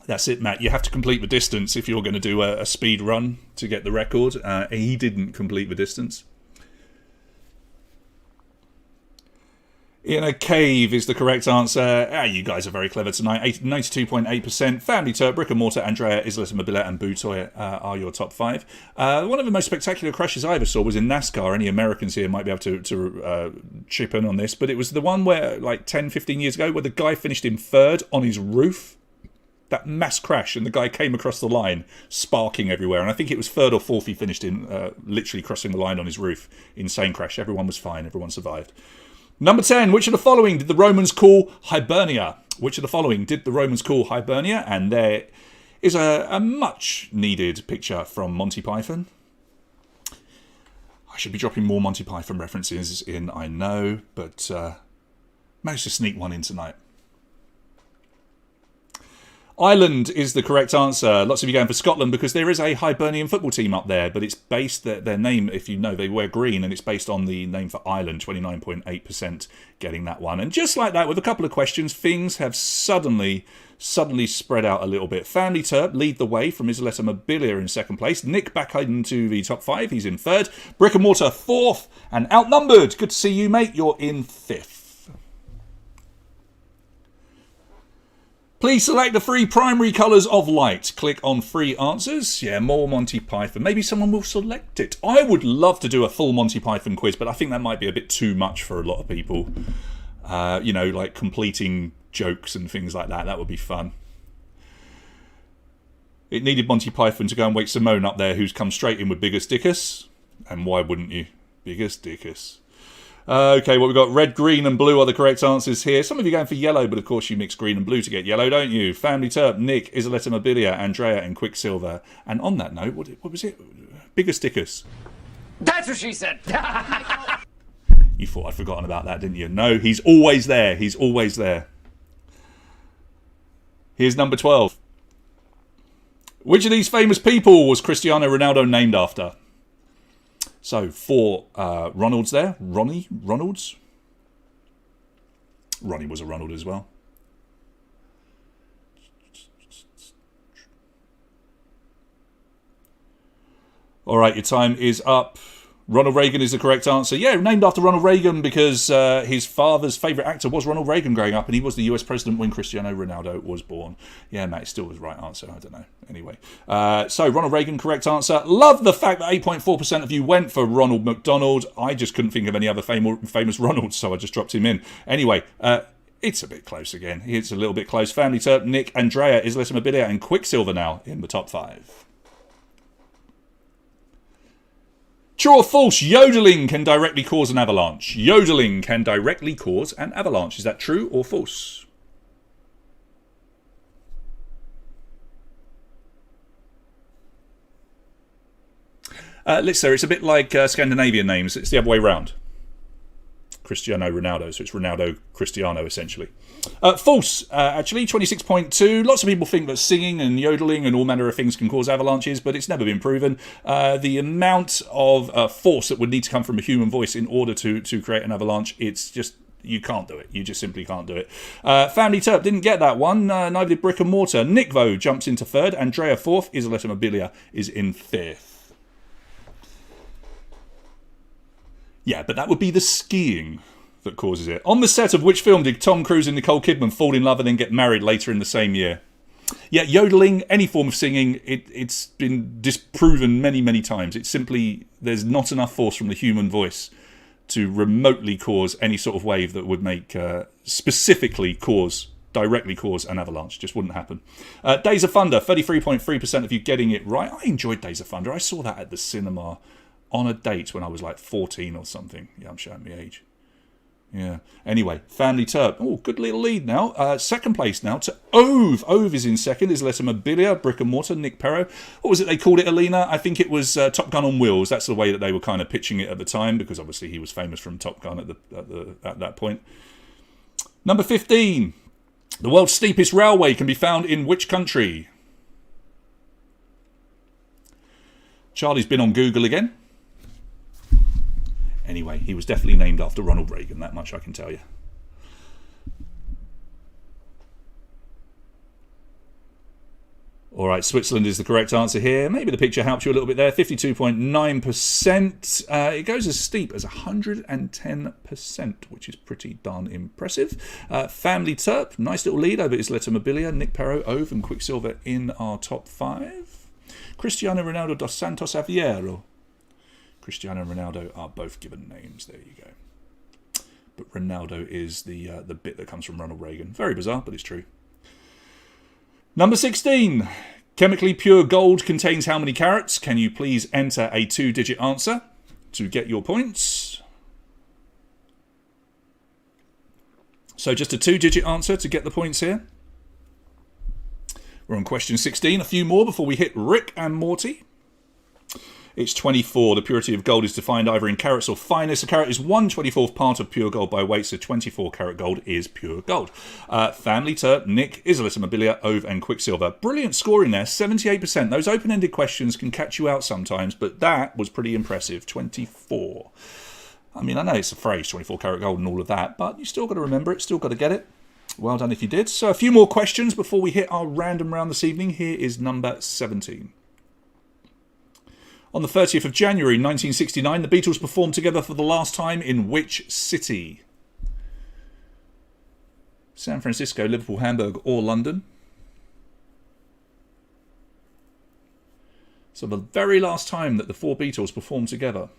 That's it, Matt. You have to complete the distance if you're going to do a speed run to get the record. He didn't complete the distance. In a cave is the correct answer. You guys are very clever tonight. 92.8%. Family Terp, Brick and Mortar, Andrea, Isoletta Mobila and Butoy are your top 5. One of the most spectacular crashes I ever saw was in NASCAR. Any Americans here might be able to chip in on this. But it was the one where, like 10, 15 years ago, where the guy finished in 3rd on his roof. That mass crash, and the guy came across the line, sparking everywhere. And I think it was 3rd or 4th he finished in, literally crossing the line on his roof. Insane crash. Everyone was fine. Everyone survived. Number 10. Which of the following did the Romans call Hibernia? Which of the following did the Romans call Hibernia? And there is a much-needed picture from Monty Python. I should be dropping more Monty Python references in, I know, but managed to sneak one in tonight. Ireland is the correct answer. Lots of you going for Scotland because there is a Hibernian football team up there, but it's based, their name, if you know, they wear green, and it's based on the name for Ireland, 29.8% getting that one. And just like that, with a couple of questions, things have suddenly spread out a little bit. Family Terp lead the way from Isoletta Mobilia in second place. Nick back into the top 5, he's in third. Brick and Mortar fourth, and outnumbered. Good to see you, mate, you're in fifth. Please select the 3 primary colours of light. Click on 3 answers. Yeah, more Monty Python. Maybe someone will select it. I would love to do a full Monty Python quiz, but I think that might be a bit too much for a lot of people. You know, like completing jokes and things like that. That would be fun. It needed Monty Python to go and wake Simone up there, who's come straight in with Biggest Dickus. And why wouldn't you? Biggest Dickus. Okay, well, we've got red, green, and blue are the correct answers here. Some of you going for yellow, but of course you mix green and blue to get yellow, don't you? Family Terp, Nick, Isoletta Mobilia, Andrea, and Quicksilver. And on that note, what was it? Biggest Dickus. That's what she said. You thought I'd forgotten about that, didn't you? No, he's always there. He's always there. Here's number 12. Which of these famous people was Cristiano Ronaldo named after? So, 4 Ronalds there. Ronalds? Ronnie was a Ronald as well. All right, your time is up. Ronald Reagan is the correct answer. Yeah, named after Ronald Reagan because his father's favourite actor was Ronald Reagan growing up, and he was the US president when Cristiano Ronaldo was born. Yeah, mate, still was the right answer. I don't know. Anyway, so Ronald Reagan, correct answer. Love the fact that 8.4% of you went for Ronald McDonald. I just couldn't think of any other famous Ronalds, so I just dropped him in. Anyway, it's a bit close again. It's a little bit close. Family Terp, Nick, Andrea, Isoletta Mobilia, and Quicksilver now in the top 5. True or false, yodeling can directly cause an avalanche. Yodeling can directly cause an avalanche. Is that true or false? Lister, it's a bit like Scandinavian names. It's the other way round. Cristiano Ronaldo, so it's Ronaldo Cristiano essentially. False, actually, 26.2. Lots of people think that singing and yodeling and all manner of things can cause avalanches, but it's never been proven. The amount of force that would need to come from a human voice in order to create an avalanche, it's just, you can't do it. You just simply can't do it. Family Terp didn't get that one. Neither did Brick and Mortar. Nick, though, jumps into 3rd. Andrea 4th. Isoletta Mobilia is in 5th. Yeah, but that would be the skiing that causes it. On the set of which film did Tom Cruise and Nicole Kidman fall in love and then get married later in the same year? Yeah, yodeling, any form of singing, it's been disproven many, many times. It's simply, there's not enough force from the human voice to remotely cause any sort of wave that would make, directly cause an avalanche. Just wouldn't happen. Days of Thunder, 33.3% of you getting it right. I enjoyed Days of Thunder. I saw that at the cinema on a date when I was like 14 or something. Yeah, I'm showing my age. Yeah. Anyway, Family Terp. Oh, good little lead now. Second place now to Ove. Ove is in 2nd. Isoletta Mobilia, Brick and Mortar, Nick Perro. What was it they called it, Alina? I think it was Top Gun on Wheels. That's the way that they were kind of pitching it at the time, because obviously he was famous from Top Gun at that point. Number 15. The world's steepest railway can be found in which country? Charlie's been on Google again. Anyway, he was definitely named after Ronald Reagan, that much I can tell you. All right, Switzerland is the correct answer here. Maybe the picture helps you a little bit there. 52.9%. It goes as steep as 110%, which is pretty darn impressive. Family Terp, nice little lead over Isoletta Mobilia, Nick Perro, Ove, and Quicksilver in our top 5. Cristiano Ronaldo dos Santos Aveiro. Cristiano and Ronaldo are both given names. There you go. But Ronaldo is the bit that comes from Ronald Reagan. Very bizarre, but it's true. Number 16. Chemically pure gold contains how many carats? Can you please enter a 2-digit answer to get your points? So just a 2-digit answer to get the points here. We're on question 16. A few more before we hit Rick and Morty. It's 24. The purity of gold is defined either in carats or fineness. A carat is 1/24th part of pure gold by weight, so 24 carat gold is pure gold. Family, Turp, Nick, Isolus, Immobilia, Ove, and Quicksilver. Brilliant scoring there, 78%. Those open-ended questions can catch you out sometimes, but that was pretty impressive, 24. I mean, I know it's a phrase, 24 karat gold and all of that, but you still got to remember it, still got to get it. Well done if you did. So a few more questions before we hit our random round this evening. Here is number 17. On the 30th of January 1969, the Beatles performed together for the last time in which city? San Francisco, Liverpool, Hamburg, or London? So the very last time that the four Beatles performed together,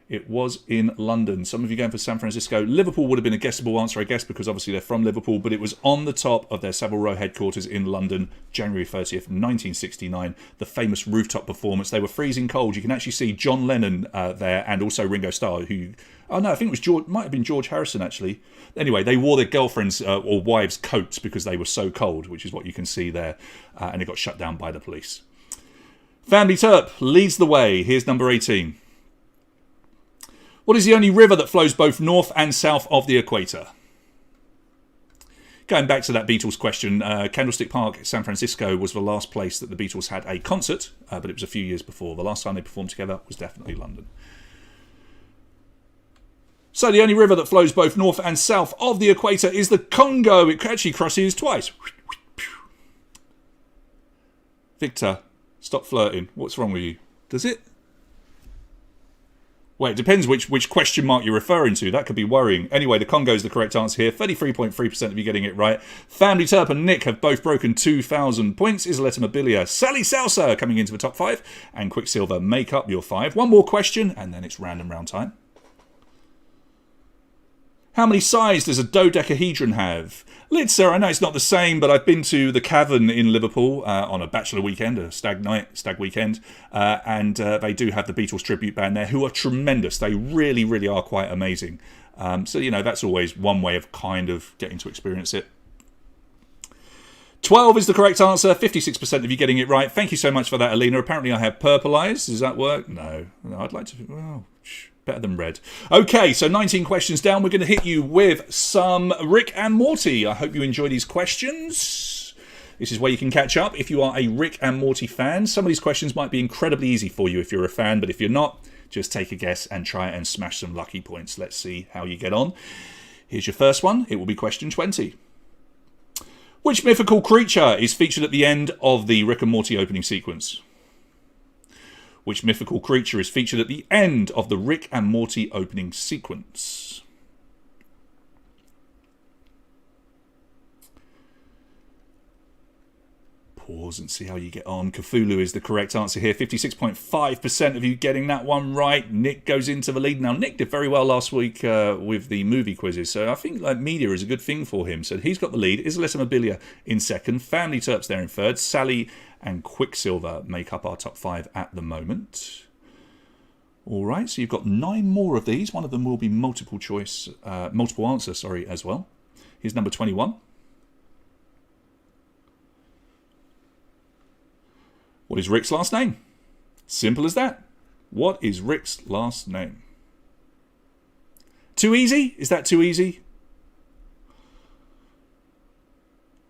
it was in London. Some of you going for San Francisco. Liverpool would have been a guessable answer, I guess, because obviously they're from Liverpool, but it was on the top of their Savile Row headquarters in London, January 30th, 1969. The famous rooftop performance. They were freezing cold. You can actually see John Lennon there and also Ringo Starr, who... Oh, no, I think it was George... Might have been George Harrison, actually. Anyway, they wore their girlfriends' or wives' coats because they were so cold, which is what you can see there. And it got shut down by the police. Family Turp leads the way. Here's number 18. What is the only river that flows both north and south of the equator? Going back to that Beatles question, Candlestick Park, San Francisco was the last place that the Beatles had a concert, but it was a few years before. The last time they performed together was definitely London. So the only river that flows both north and south of the equator is the Congo. It actually crosses twice. Victor, stop flirting. What's wrong with you? Does it? Well, it depends which question mark you're referring to. That could be worrying. Anyway, the Congo is the correct answer here. 33.3% of you getting it right. Family Turp and Nick have both broken 2,000 points. Isoletta Mobilia, Sally Salsa coming into the top 5. And Quicksilver make up your 5. One more question, and then it's random round time. How many sides does a dodecahedron have? Litzer, I know it's not the same, but I've been to the Cavern in Liverpool on a bachelor weekend, a stag weekend, and they do have the Beatles tribute band there, who are tremendous. They really, really are quite amazing. So, you know, that's always one way of kind of getting to experience it. 12 is the correct answer. 56% of you getting it right. Thank you so much for that, Alina. Apparently I have purple eyes. Does that work? No. I'd like to... Well, better than red. Okay, so 19 questions down. We're going to hit you with some Rick and Morty. I hope you enjoy these questions. This is where you can catch up if you are a Rick and Morty fan. Some of these questions might be incredibly easy for you if you're a fan, but if you're not, just take a guess and try and smash some lucky points. Let's see how you get on. Here's your first one. It will be question 20. Which mythical creature is featured at the end of the Rick and Morty opening sequence? Which mythical creature is featured at the end of the Rick and Morty opening sequence? Pause and see how you get on. Cthulhu is the correct answer here. 56.5% of you getting that one right. Nick goes into the lead. Now, Nick did very well last week with the movie quizzes, so I think like media is a good thing for him. So he's got the lead. Isoletta Mobilia in second. Family Turps there in third. Sally and Quicksilver make up our top 5 at the moment. All right, so you've got 9 more of these. One of them will be multiple answer, as well. Here's number 21. What is Rick's last name? Simple as that. What is Rick's last name? Too easy? Is that too easy?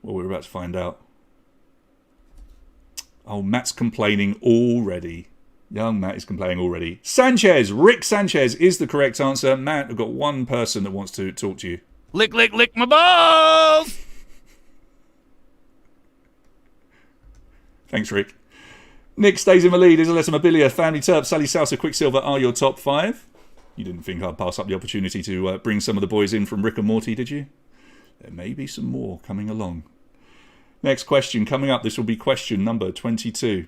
Well, we're about to find out. Oh, Matt's complaining already. Young Matt is complaining already. Sanchez, Rick Sanchez is the correct answer. Matt, we've got one person that wants to talk to you. Lick, lick, lick my balls! Thanks, Rick. Nick stays in the lead. Isoletta Mobilia, Family Turp, Sally Salsa, Quicksilver are your top 5. You didn't think I'd pass up the opportunity to bring some of the boys in from Rick and Morty, did you? There may be some more coming along. Next question coming up. This will be question number 22.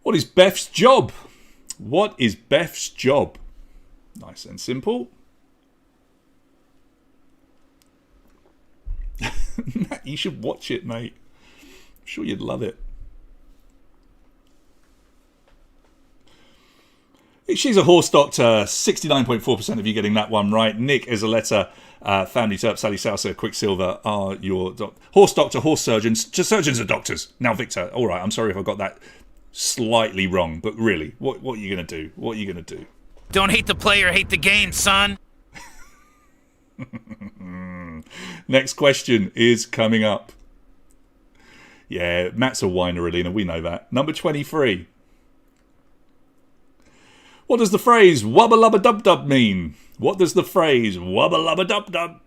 What is Beth's job? What is Beth's job? Nice and simple. Matt, you should watch it, mate. I'm sure you'd love it. She's a horse doctor. 69.4% of you getting that one right. Nick is a letter. Family Terp, Sally Salsa, Quicksilver are your horse doctor, horse surgeons. Just surgeons are doctors. Now, Victor, all right, I'm sorry if I got that slightly wrong, but really, what are you going to do? What are you going to do? Don't hate the player, hate the game, son. Next question is coming up. Yeah, Matt's a whiner, Alina. We know that. Number 23. What does the phrase wubba lubba dub dub mean? What does the phrase wubba lubba dub dub?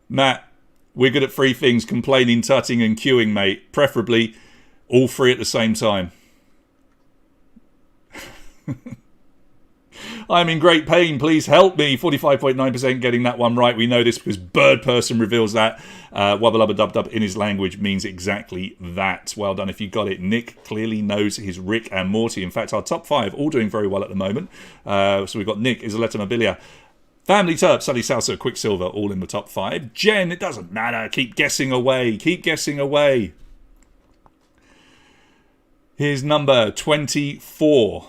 Matt, we're good at three things: complaining, tutting, and queuing, mate. Preferably all three at the same time. I'm in great pain. Please help me. 45.9% getting that one right. We know this because Bird Person reveals that. Wubba lubba dub dub in his language means exactly that. Well done if you got it. Nick clearly knows his Rick and Morty. In fact, our top five all doing very well at the moment. So we've got Nick, Isoletta Mobilia, Family Terp, Sally Salsa, Quicksilver, all in the top five. Jen, it doesn't matter. Keep guessing away. Keep guessing away. Here's number 24.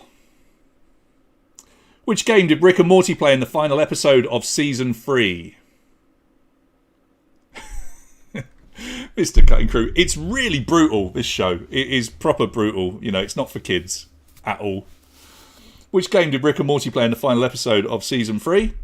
Which game did Rick and Morty play in the final episode of Season 3? Mr. Cutting Crew. It's really brutal, this show. It is proper brutal. You know, it's not for kids at all. Which game did Rick and Morty play in the final episode of Season 3?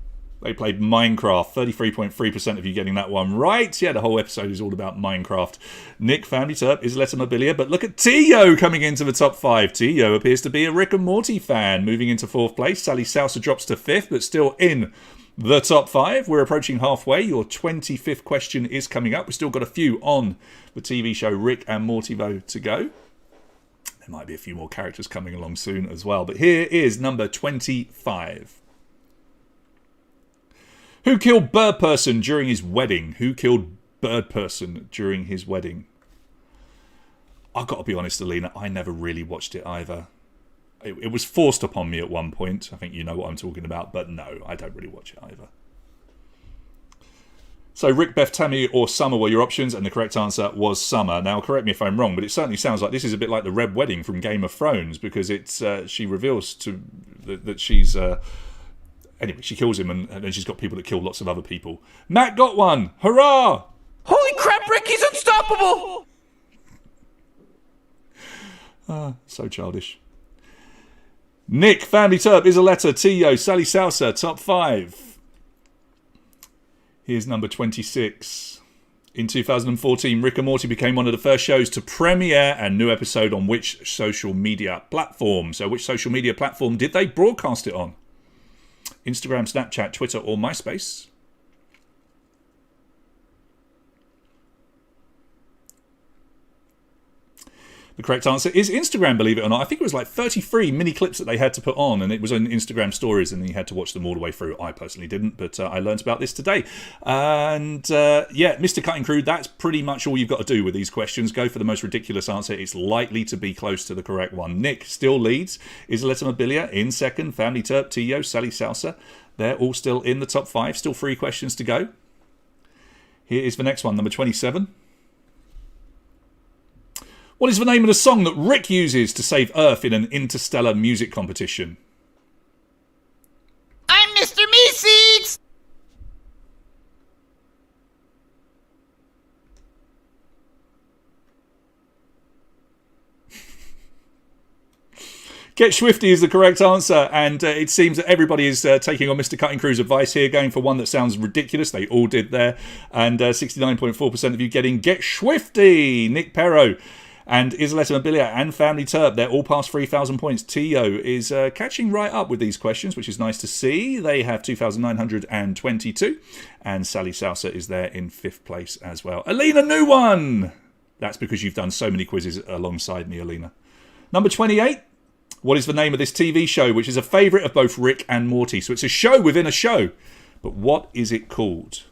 They played Minecraft. 33.3% of you getting that one right. Yeah, the whole episode is all about Minecraft. Nick, Family Terp, Isoletta Mobilia. But look at Tio coming into the top five. Tio appears to be a Rick and Morty fan. Moving into fourth place. Sally Salsa drops to fifth, but still in the top five. We're approaching halfway. Your 25th question is coming up. We've still got a few on the TV show Rick and Morty, though, to go. There might be a few more characters coming along soon as well. But here is number 25. Who killed Bird Person during his wedding? Who killed Bird Person during his wedding? I've got to be honest, Alina, I never really watched it either. It was forced upon me at one point. I think you know what I'm talking about, but no, I don't really watch it either. So Rick, Beth, Tammy or Summer were your options, and the correct answer was Summer. Now, correct me if I'm wrong, but it certainly sounds like this is a bit like the Red Wedding from Game of Thrones, because it's she reveals that she's... Anyway, she kills him, and then she's got people that kill lots of other people. Matt got one! Hurrah! Holy crap, Rick, he's unstoppable! So childish. Nick, Family Terp, Isoletta, Tio, Sally Salsa, top five. Here's number 26. In 2014, Rick and Morty became one of the first shows to premiere a new episode on which social media platform? So which social media platform did they broadcast it on? Instagram, Snapchat, Twitter, or MySpace? The correct answer is Instagram, believe it or not. I think it was like 33 mini clips that they had to put on, and it was on Instagram stories, and you had to watch them all the way through. I personally didn't, but I learned about this today. And yeah, Mr. Cutting Crew, that's pretty much all you've got to do with these questions. Go for the most ridiculous answer. It's likely to be close to the correct one. Nick still leads. Isoletta Mobilia in second. Family Terp, Tio, Sally Salsa. They're all still in the top five. Still 3 questions to go. Here is the next one, number 27. What is the name of the song that Rick uses to save Earth in an interstellar music competition? I'm Mr. Meeseeks! Get Swifty is the correct answer, and it seems that everybody is taking on Mr. Cutting Crew's advice here, going for one that sounds ridiculous. They all did there, and 69.4% of you getting Get Swifty. Nick Perro and Isoletta Mobilia and Family Terp, they're all past 3,000 points. Tio is catching right up with these questions, which is nice to see. They have 2,922, and Sally Salsa is there in 5th place as well. Alina, new one! That's because you've done so many quizzes alongside me, Alina. Number 28. What is the name of this TV show, which is a favourite of both Rick and Morty? So it's a show within a show. But what is it called?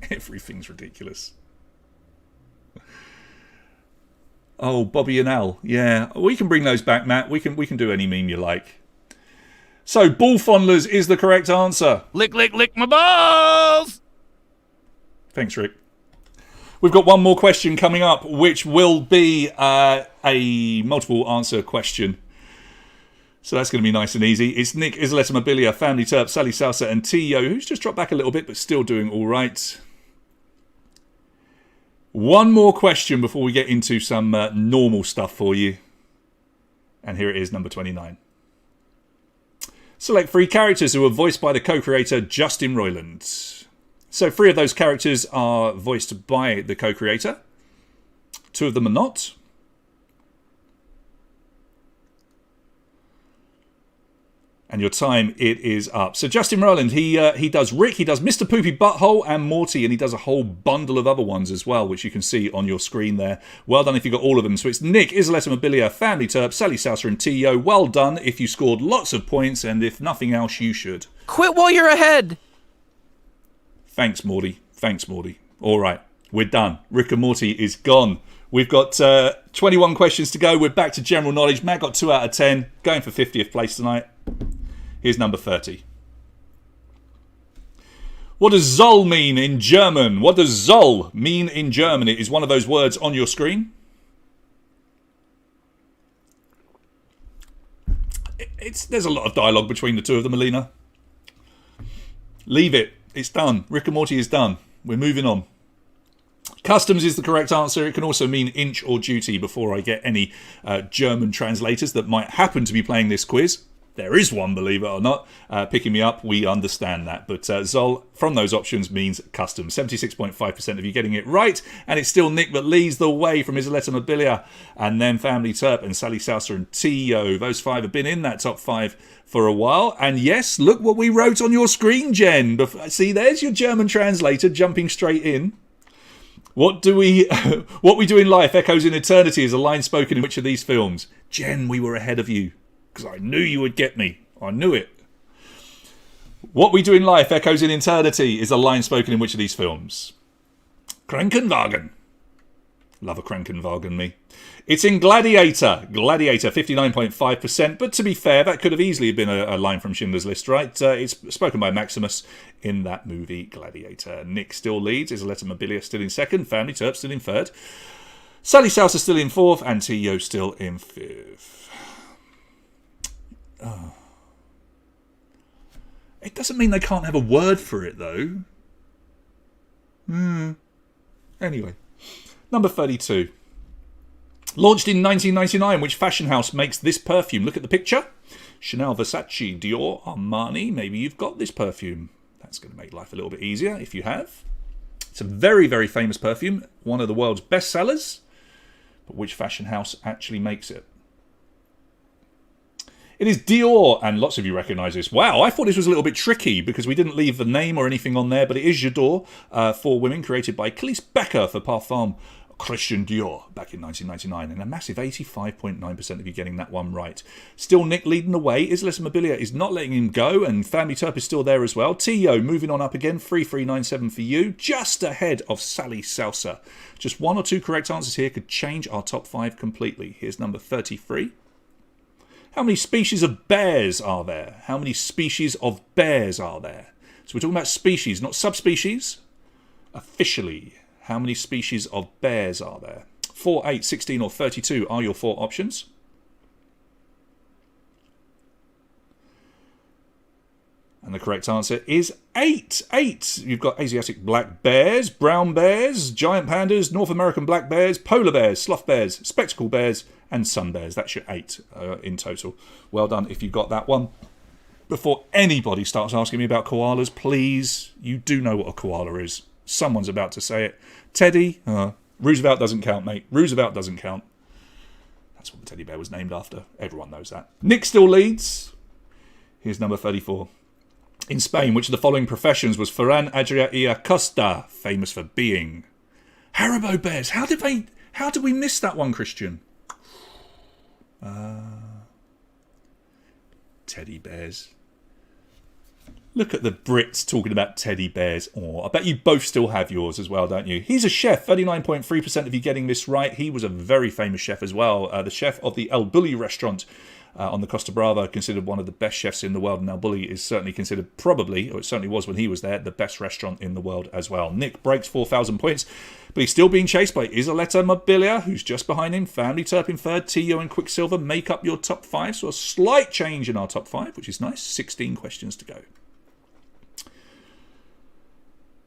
Everything's ridiculous. Oh, Bobby and Al. Yeah, we can bring those back, Matt. We can do any meme you like. So, Ball Fondlers is the correct answer. Lick, lick, lick my balls! Thanks, Rick. We've got one more question coming up, which will be a multiple answer question. So that's going to be nice and easy. It's Nick, Isoletta Mobilia, Family Terp, Sally Salsa, and T.O., who's just dropped back a little bit, but still doing all right. One more question before we get into some normal stuff for you. And here it is, number 29. Select 3 characters who are voiced by the co-creator Justin Roiland. So 3 of those characters are voiced by the co-creator. 2 of them are not. And your time, it is up. So Justin Roiland, he does Rick, he does Mr. Poopy Butthole and Morty, and he does a whole bundle of other ones as well, which you can see on your screen there. Well done if you got all of them. So it's Nick, Isoletta Mobilia, Family Terp, Sally Salsa, and T.O. Well done if you scored lots of points, and if nothing else, you should. Quit while you're ahead. Thanks, Morty. Thanks, Morty. All right, we're done. Rick and Morty is gone. We've got 21 questions to go. We're back to general knowledge. Matt got 2 out of 10, going for 50th place tonight. Here's number 30. What does Zoll mean in German? What does Zoll mean in German? It is one of those words on your screen. There's a lot of dialogue between the two of them, Alina. Leave it. It's done. Rick and Morty is done. We're moving on. Customs is the correct answer. It can also mean inch or duty before I get any German translators that might happen to be playing this quiz. There is one, believe it or not, picking me up. We understand that. But Zoll, from those options, means custom. 76.5% of you getting it right. And it's still Nick that leads the way from Isoletta Mobilia. And then Family Terp and Sally Salsa and T.O. Those 5 have been in that top 5 for a while. And yes, look what we wrote on your screen, Jen. See, there's your German translator jumping straight in. What we do in life echoes in eternity is a line spoken in which of these films? Jen, we were ahead of you. Because I knew you would get me. I knew it. What we do in life echoes in eternity is a line spoken in which of these films? Krankenwagen. Love a Krankenwagen, me. It's in Gladiator. Gladiator, 59.5%. But to be fair, that could have easily been a line from Schindler's List, right? It's spoken by Maximus in that movie, Gladiator. Nick still leads. Isoletta Mobilia still in second. Family Terp still in third. Sally Salsa still in fourth. And T.O. still in fifth. Oh. It doesn't mean they can't have a word for it, though. Anyway. Number 32. Launched in 1999, which fashion house makes this perfume? Look at the picture. Chanel, Versace, Dior, Armani. Maybe you've got this perfume. That's going to make life a little bit easier if you have. It's a very, very famous perfume. One of the world's best sellers. But which fashion house actually makes it? It is Dior, and lots of you recognise this. Wow, I thought this was a little bit tricky because we didn't leave the name or anything on there, but it is J'adore for women, created by Cleese Becker for Parfum Christian Dior back in 1999, and a massive 85.9% of you getting that one right. Still Nick leading the way. Isoletta Mobilia is not letting him go, and Family Terp is still there as well. T.O. moving on up again, 3397 for you, just ahead of Sally Salsa. Just 1 or 2 correct answers here could change our top 5 completely. Here's number 33. How many species of bears are there? How many species of bears are there? So we're talking about species, not subspecies. Officially, how many species of bears are there? 4, 8, 16 or 32 are your 4 options. And the correct answer is 8. 8. You've got Asiatic black bears, brown bears, giant pandas, North American black bears, polar bears, sloth bears, spectacle bears, and sun bears. That's your 8 in total. Well done if you got that one. Before anybody starts asking me about koalas, please, you do know what a koala is. Someone's about to say it. Teddy, Roosevelt doesn't count, mate. Roosevelt doesn't count. That's what the teddy bear was named after. Everyone knows that. Nick still leads. Here's number 34. In Spain, which of the following professions was Ferran Adrià y Acosta famous for being? Haribo bears. How did we miss that one, Christian? Teddy bears. Look at the Brits talking about teddy bears. Oh, I bet you both still have yours as well, don't you? He's a chef. 39.3% of you getting this right. He was a very famous chef as well. The chef of the El Bulli restaurant on the Costa Brava, considered one of the best chefs in the world. And El Bulli is certainly considered probably, or it certainly was when he was there, the best restaurant in the world as well. Nick breaks 4,000 points, but he's still being chased by Isoletta Mobilia, who's just behind him. Family Turp in third. Tio and Quicksilver make up your top 5. So a slight change in our top 5, which is nice. 16 questions to go.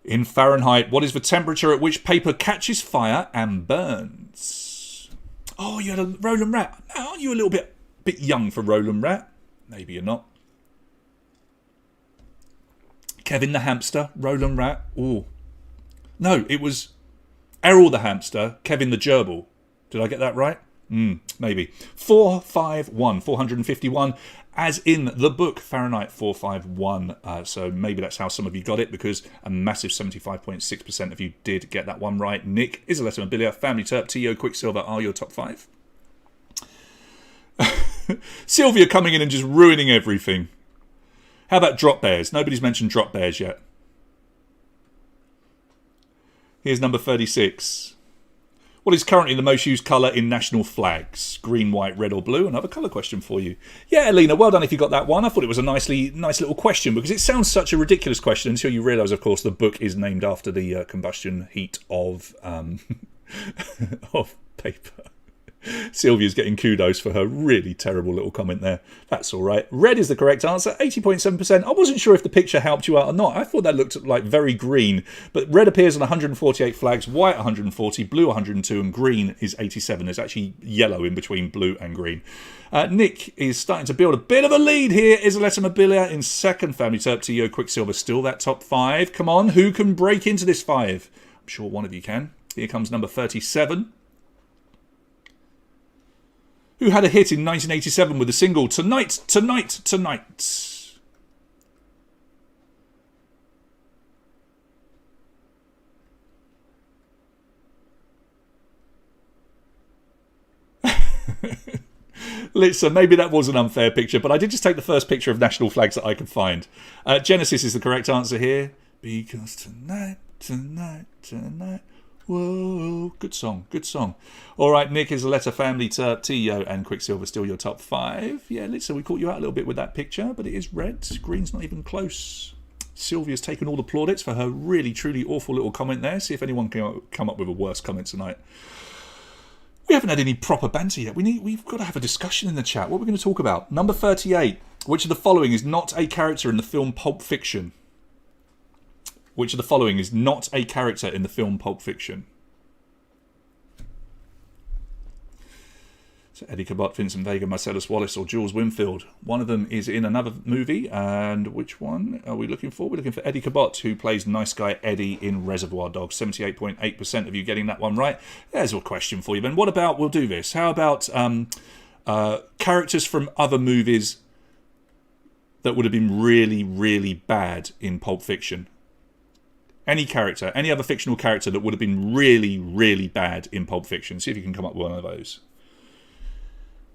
In Fahrenheit, what is the temperature at which paper catches fire and burns? Oh, you had a Roland Rat. Now, aren't you a little bit young for Roland Rat? Maybe you're not. Kevin the hamster, Roland Rat. Oh, no, it was Errol the hamster, Kevin the gerbil. Did I get that right? Maybe. 451, as in the book Fahrenheit 451. So maybe that's how some of you got it, because a massive 75.6% of you did get that one right. Nick, Isoletta Mobilia, Family Turp, Tio, Quicksilver are your top 5. Sylvia coming in and just ruining everything. How about drop bears? Nobody's mentioned drop bears yet. Here's number 36. What is currently the most used colour in national flags? Green, white, red or blue? Another colour question for you. Yeah, Alina, well done if you got that one. I thought it was a nice little question, because it sounds such a ridiculous question until you realise, of course, the book is named after the combustion heat of of paper. Sylvia's getting kudos for her really terrible little comment there. That's all right. Red is the correct answer, 80.7%. I wasn't sure if the picture helped you out or not. I thought that looked like very green. But red appears on 148 flags, white 140, blue 102, and green is 87. There's actually yellow in between blue and green. Nick is starting to build a bit of a lead here. Isoletta Mobilia in second. Family Turp, Tio, Quicksilver still that top 5. Come on, who can break into this 5? I'm sure one of you can. Here comes number 37. Who had a hit in 1987 with the single Tonight, Tonight, Tonight. Listen, maybe that was an unfair picture, but I did just take the first picture of national flags that I could find. Genesis is the correct answer here. Because tonight, tonight, tonight. Whoa, good song, good song. All right, Nick, Isoletta, Family Turp, Tio and Quicksilver still your top 5. Yeah, listen, we caught you out a little bit with that picture, but it is red. Green's not even close. Sylvia's taken all the plaudits for her really, truly awful little comment there. See if anyone can come up with a worse comment tonight. We haven't had any proper banter yet. We've got to have a discussion in the chat. What are we going to talk about? Number 38. Which of the following is not a character in the film Pulp Fiction? Which of the following is not a character in the film Pulp Fiction? So Eddie Cabot, Vincent Vega, Marcellus Wallace or Jules Winfield. One of them is in another movie, and which one are we looking for? We're looking for Eddie Cabot, who plays nice guy Eddie in Reservoir Dogs. 78.8% of you getting that one right. There's a question for you, Ben. What about, we'll do this, how about characters from other movies that would have been really, really bad in Pulp Fiction? Any character, any other fictional character that would have been really, really bad in Pulp Fiction. See if you can come up with one of those.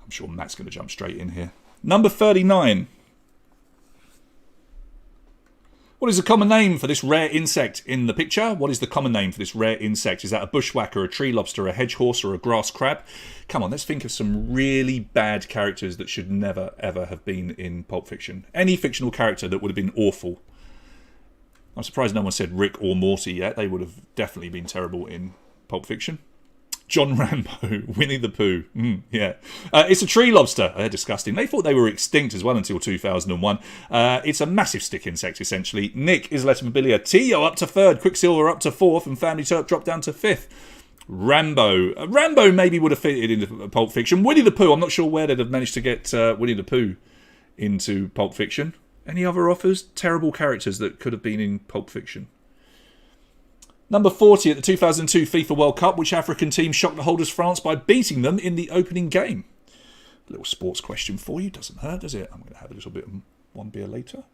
I'm sure Matt's going to jump straight in here. Number 39. What is the common name for this rare insect in the picture? What is the common name for this rare insect? Is that a bushwhacker, a tree lobster, a hedge horse, or a grass crab? Come on, let's think of some really bad characters that should never, ever have been in Pulp Fiction. Any fictional character that would have been awful. I'm surprised no one said Rick or Morty yet. They would have definitely been terrible in Pulp Fiction. John Rambo, Winnie the Pooh. Yeah. It's a tree lobster. They're disgusting. They thought they were extinct as well until 2001. It's a massive stick insect, essentially. Nick, Isoletta Mobilia, Tio up to 3rd, Quicksilver up to 4th, and Family Turp dropped down to 5th. Rambo. Rambo maybe would have fitted into Pulp Fiction. Winnie the Pooh, I'm not sure where they'd have managed to get Winnie the Pooh into Pulp Fiction. Any other offers? Terrible characters that could have been in Pulp Fiction. Number 40 at the 2002 FIFA World Cup. Which African team shocked the holders France by beating them in the opening game? A little sports question for you. Doesn't hurt, does it? I'm going to have a little bit of one beer later.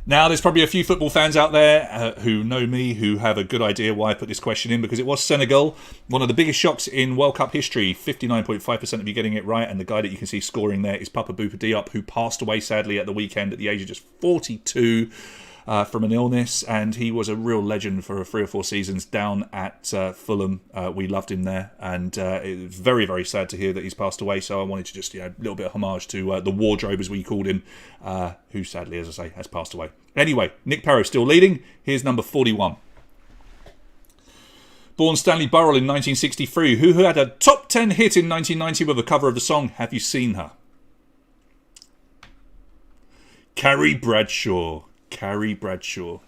Now, there's probably a few football fans out there who know me, who have a good idea why I put this question in, because it was Senegal, one of the biggest shocks in World Cup history. 59.5% of you getting it right, and the guy that you can see scoring there is Papa Bouba Diop, who passed away sadly at the weekend at the age of just 42 from an illness, and he was a real legend for 3 or 4 seasons down at Fulham. We loved him there, and it was very, very sad to hear that he's passed away, so I wanted to just, a little bit of homage to the wardrobe, as we called him, who sadly, as I say, has passed away. Anyway, Nick Perro still leading. Here's number 41. Born Stanley Burrell in 1963, who had a top 10 hit in 1990 with a cover of the song Have You Seen Her? Carrie Bradshaw. Carrie Bradshaw.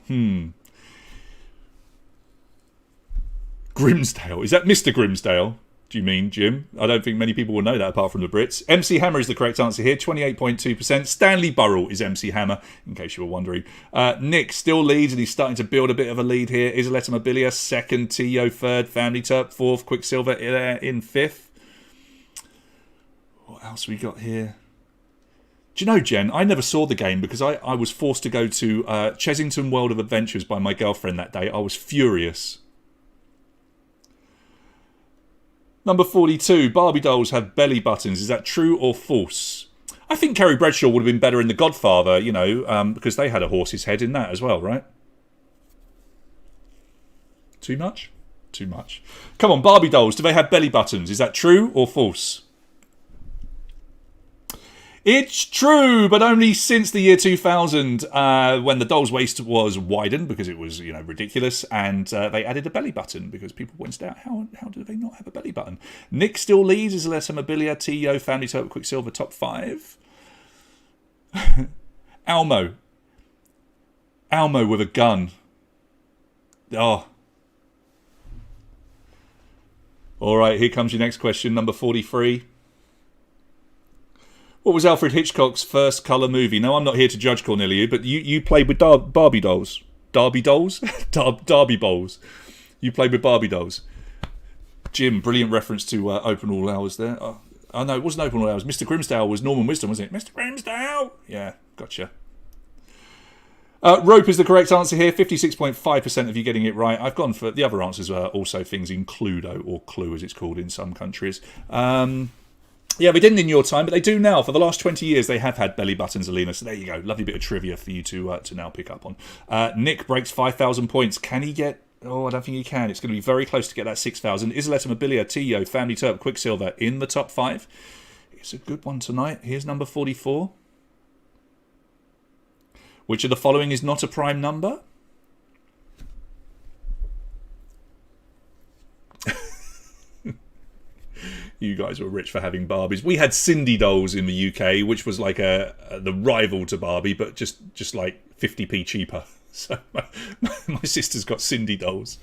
Grimsdale. Is that Mr. Grimsdale? Do you mean, Jim? I don't think many people will know that apart from the Brits. MC Hammer is the correct answer here, 28.2%. Stanley Burrell is MC Hammer, in case you were wondering. Nick still leads, and he's starting to build a bit of a lead here. Isoletta Mobilia, second. Tio, third. Family Turp, fourth. Quicksilver in fifth. What else we got here? Do you know, Jen, I never saw the game because I was forced to go to Chesington World of Adventures by my girlfriend that day. I was furious. Number 42, Barbie dolls have belly buttons. Is that true or false? I think Carrie Bradshaw would have been better in The Godfather, because they had a horse's head in that as well, right? Too much? Too much. Come on, Barbie dolls, do they have belly buttons? Is that true or false? It's true, but only since the year 2000, when the doll's waist was widened because it was, ridiculous, and they added a belly button because people went out, how do they not have a belly button? Nick still leads, is Alessa Mobilia, T.O., Family Turp, Quicksilver, top 5. Almo with a gun. Oh. All right, here comes your next question, number 43. What was Alfred Hitchcock's first colour movie? Now, I'm not here to judge Cornelia, but you played with Barbie dolls. Derby dolls? Derby bowls. You played with Barbie dolls. Jim, brilliant reference to Open All Hours there. Oh, no, it wasn't Open All Hours. Mr. Grimsdale was Norman Wisdom, wasn't it? Mr. Grimsdale! Yeah, gotcha. Rope is the correct answer here. 56.5% of you getting it right. I've gone for the other answers are also things in Cluedo, or Clue as it's called in some countries. Yeah, they didn't in your time, but they do now. For the last 20 years, they have had belly buttons, Alina. So there you go. Lovely bit of trivia for you to now pick up on. Nick breaks 5,000 points. Can he get... Oh, I don't think he can. It's going to be very close to get that 6,000. Isoletta Mobilia, Tio, Family Turp, Quicksilver in the top 5. It's a good one tonight. Here's number 44. Which of the following is not a prime number? You guys were rich for having Barbies. We had Cindy dolls in the UK, which was like the rival to Barbie, but just like 50p cheaper. So my sister's got Cindy dolls.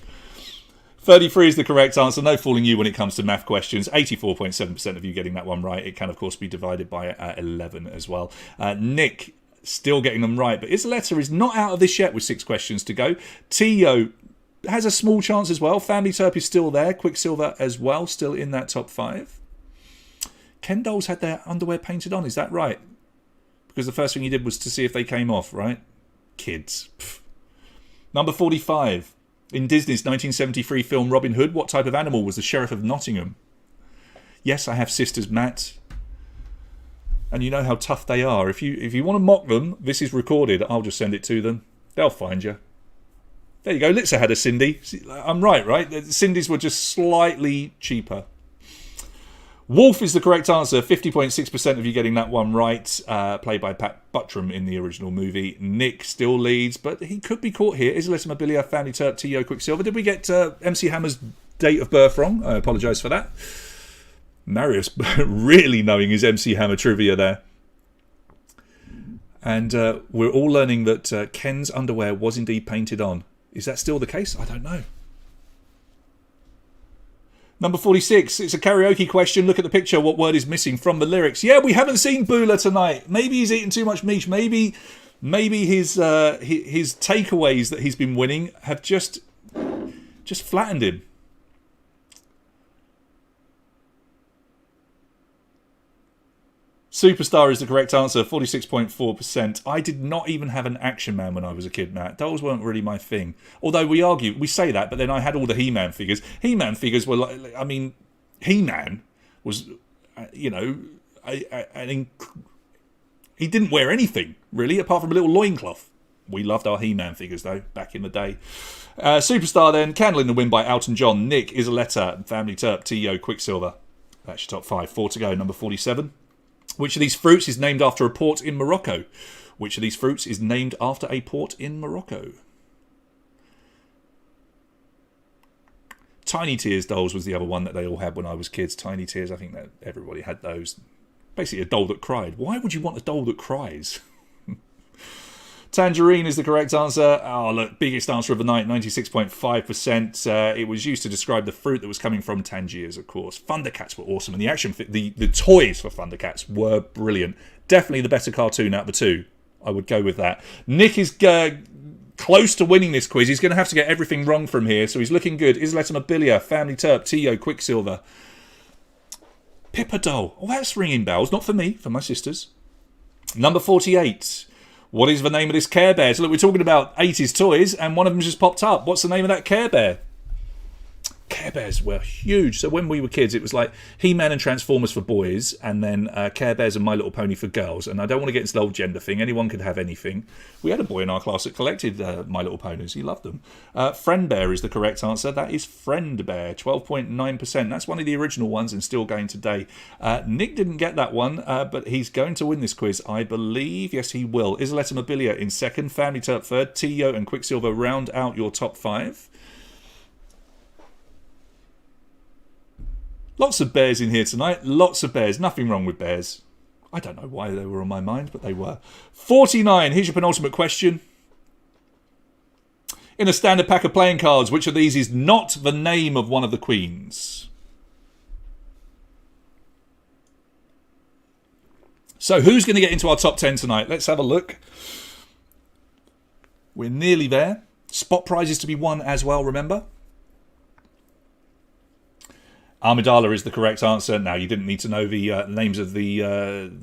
33 is the correct answer. No fooling you when it comes to math questions. 84.7% of you getting that one right. It can, of course, be divided by 11 as well. Nick still getting them right, but Isoletta is not out of this yet with 6 questions to go. Tio has a small chance as well. Family Turp is still there. Quicksilver as well, still in that top 5. Ken dolls had their underwear painted on, is that right? Because the first thing he did was to see if they came off, right? Kids. Pff. Number 45. In Disney's 1973 film Robin Hood, what type of animal was the Sheriff of Nottingham? Yes, I have sisters, Matt. And you know how tough they are. If you want to mock them, this is recorded. I'll just send it to them. They'll find you. There you go. Litza had a Cindy. I'm right? The Cindy's were just slightly cheaper. Wolf is the correct answer. 50.6% of you getting that one right. Played by Pat Buttram in the original movie. Nick still leads, but he could be caught here. Isoletta Mobilia, Family Turp, Tio, Quicksilver. Did we get MC Hammer's date of birth wrong? I apologise for that. Marius really knowing his MC Hammer trivia there. And we're all learning that Ken's underwear was indeed painted on. Is that still the case? I don't know. Number 46. It's a karaoke question. Look at the picture. What word is missing from the lyrics? Yeah, we haven't seen Bula tonight. Maybe he's eaten too much meat. Maybe his takeaways that he's been winning have just flattened him. Superstar is the correct answer, 46.4%. I did not even have an Action Man when I was a kid, Matt. Dolls weren't really my thing. Although we say that, but then I had all the He-Man figures. He-Man figures were like, I mean, He-Man was, he didn't wear anything, really, apart from a little loincloth. We loved our He-Man figures, though, back in the day. Superstar, then. Candle in the Wind by Elton John. Nick, Isoletta, Family Turp, T.O., Quicksilver. That's your top 5. 4 to go. Number 47. Which of these fruits is named after a port in Morocco? Which of these fruits is named after a port in Morocco? Tiny Tears dolls was the other one that they all had when I was kids. Tiny Tears, I think that everybody had those. Basically a doll that cried. Why would you want a doll that cries? Tangerine is the correct answer. Oh, look, biggest answer of the night, 96.5%. It was used to describe the fruit that was coming from Tangiers, of course. Thundercats were awesome, and the toys for Thundercats were brilliant. Definitely the better cartoon out of the two. I would go with that. Nick is close to winning this quiz. He's going to have to get everything wrong from here, so he's looking good. Isoletta Mobilia, Family Turp, T.O., Quicksilver. Pippa doll. Oh, that's ringing bells. Not for me, for my sisters. Number 48. What is the name of this Care Bear? So look, we're talking about 80s toys, and one of them just popped up. What's the name of that Care Bear? Care Bears were huge. So when we were kids, it was like He-Man and Transformers for boys, and then Care Bears and My Little Pony for girls. And I don't want to get into the whole gender thing. Anyone could have anything. We had a boy in our class that collected My Little Ponies. He loved them. Friend Bear is the correct answer. That is Friend Bear, 12.9%. That's one of the original ones and still going today. Nick didn't get that one, but he's going to win this quiz, I believe. Yes, he will. Isoletta Mobilia in second, Family Turp third, T.O. and Quicksilver round out your top 5. Lots of bears in here tonight. Lots of bears. Nothing wrong with bears. I don't know why they were on my mind, but they were. 49. Here's your penultimate question. In a standard pack of playing cards, which of these is not the name of one of the queens? So who's going to get into our top 10 tonight? Let's have a look. We're nearly there. Spot prizes to be won as well, remember? Amidala is the correct answer. Now, you didn't need to know the names of the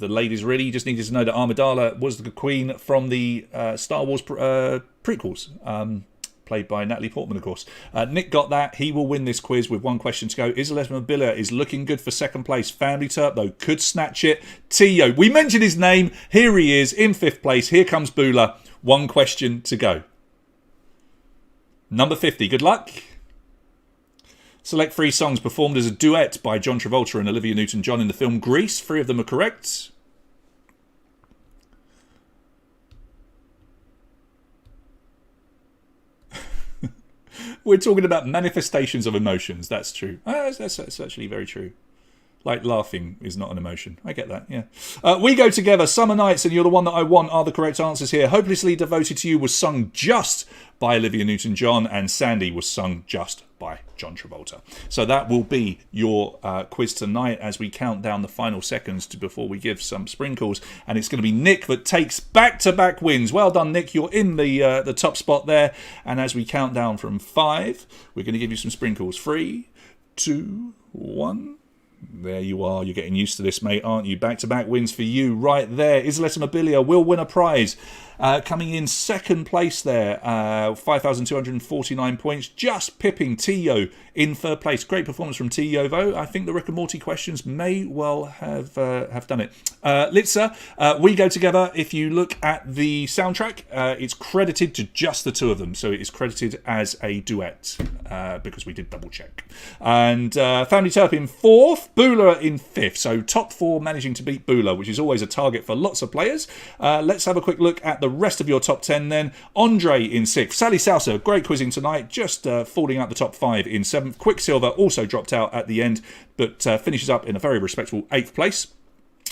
ladies, really. You just needed to know that Amidala was the queen from the Star Wars prequels, played by Natalie Portman, of course. Nick got that. He will win this quiz with one question to go. Isoletta Mobilia is looking good for second place. Family Turp, though, could snatch it. T.O. We mentioned his name. Here he is in 5th place. Here comes Bula. One question to go. Number 50. Good luck. Select 3 songs performed as a duet by John Travolta and Olivia Newton-John in the film Grease. 3 of them are correct. We're talking about manifestations of emotions. That's true. That's actually very true. Like laughing is not an emotion. I get that, yeah. We Go Together, Summer Nights, and You're the One That I Want are the correct answers here. Hopelessly Devoted to You was sung just by Olivia Newton-John, and Sandy was sung just by John Travolta. So that will be your quiz tonight as we count down the final seconds before we give some sprinkles. And it's going to be Nick that takes back-to-back wins. Well done, Nick. You're in the top spot there. And as we count down from 5, we're going to give you some sprinkles. 3, 2, 1... There you are. You're getting used to this, mate, aren't you? Back-to-back wins for you right there. Isoletta Mobilia will win a prize. Coming in second place there, 5,249 points, just pipping T.O. in third place. Great performance from T.O. though. I think the Rick and Morty questions may well have done it. Litza, We Go Together. If you look at the soundtrack, it's credited to just the 2 of them, so it is credited as a duet because we did double check. And Family Turp in 4th, Bula in 5th. So top 4 managing to beat Bula, which is always a target for lots of players. Let's have a quick look at the rest of your top 10 then. Andre in 6th. Sally Salsa, great quizzing tonight, just falling out the top 5 in 7th. Quicksilver also dropped out at the end, but finishes up in a very respectable 8th place.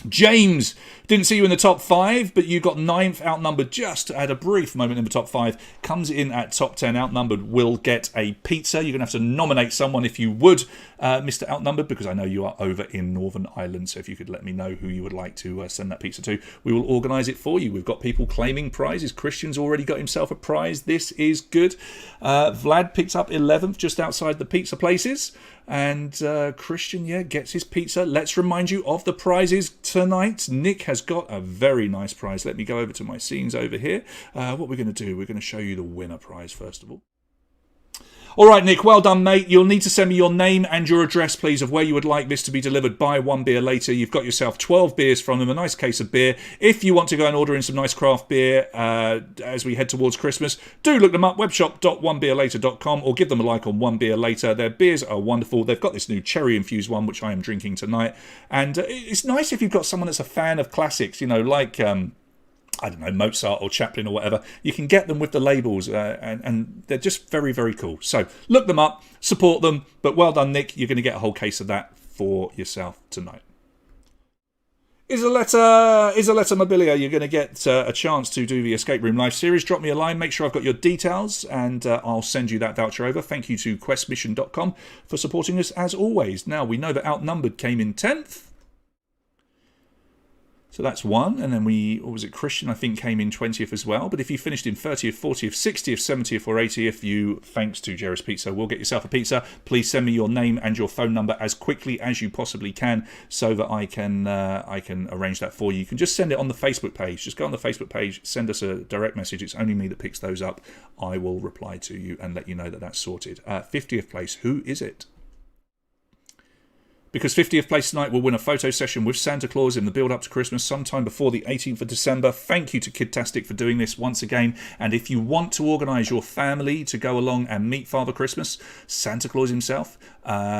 James, didn't see you in the top 5, but you got 9th, outnumbered, just had a brief moment in the top 5, comes in at top 10, outnumbered, will get a pizza. You're going to have to nominate someone if you would, Mr. Outnumbered, because I know you are over in Northern Ireland, so if you could let me know who you would like to send that pizza to, we will organise it for you. We've got people claiming prizes. Christian's already got himself a prize. This is good. Vlad picked up 11th, just outside the pizza places. And Christian, gets his pizza. Let's remind you of the prizes tonight. Nick has got a very nice prize. Let me go over to my scenes over here. What we're going to do, we're going to show you the winner prize first of all. All right, Nick, well done, mate. You'll need to send me your name and your address, please, of where you would like this to be delivered by One Beer Later. You've got yourself 12 beers from them, a nice case of beer. If you want to go and order in some nice craft beer as we head towards Christmas, do look them up, webshop.onebeerlater.com, or give them a like on One Beer Later. Their beers are wonderful. They've got this new cherry-infused one, which I am drinking tonight. And it's nice if you've got someone that's a fan of classics, you know, like... I don't know, Mozart or Chaplin or whatever. You can get them with the labels and they're just very, very cool. So look them up, support them. But well done, Nick. You're going to get a whole case of that for yourself tonight. Isoletta Mobilia, you're going to get a chance to do the Escape Room Live series. Drop me a line, make sure I've got your details, and I'll send you that voucher over. Thank you to questmission.com for supporting us as always. Now, we know that Outnumbered came in 10th. So that's one, and then Christian, I think, came in 20th as well. But if you finished in 30th, 40th, 60th, 70th or 80th, you, thanks to Jerry's Pizza, will get yourself a pizza. Please send me your name and your phone number as quickly as you possibly can so that I can arrange that for you. You can just send it on the Facebook page. Just go on the Facebook page, send us a direct message. It's only me that picks those up. I will reply to you and let you know that that's sorted. 50th place, who is it? Because 50th place tonight will win a photo session with Santa Claus in the build-up to Christmas sometime before the 18th of December. Thank you to Kidtastic for doing this once again. And if you want to organise your family to go along and meet Father Christmas, Santa Claus himself,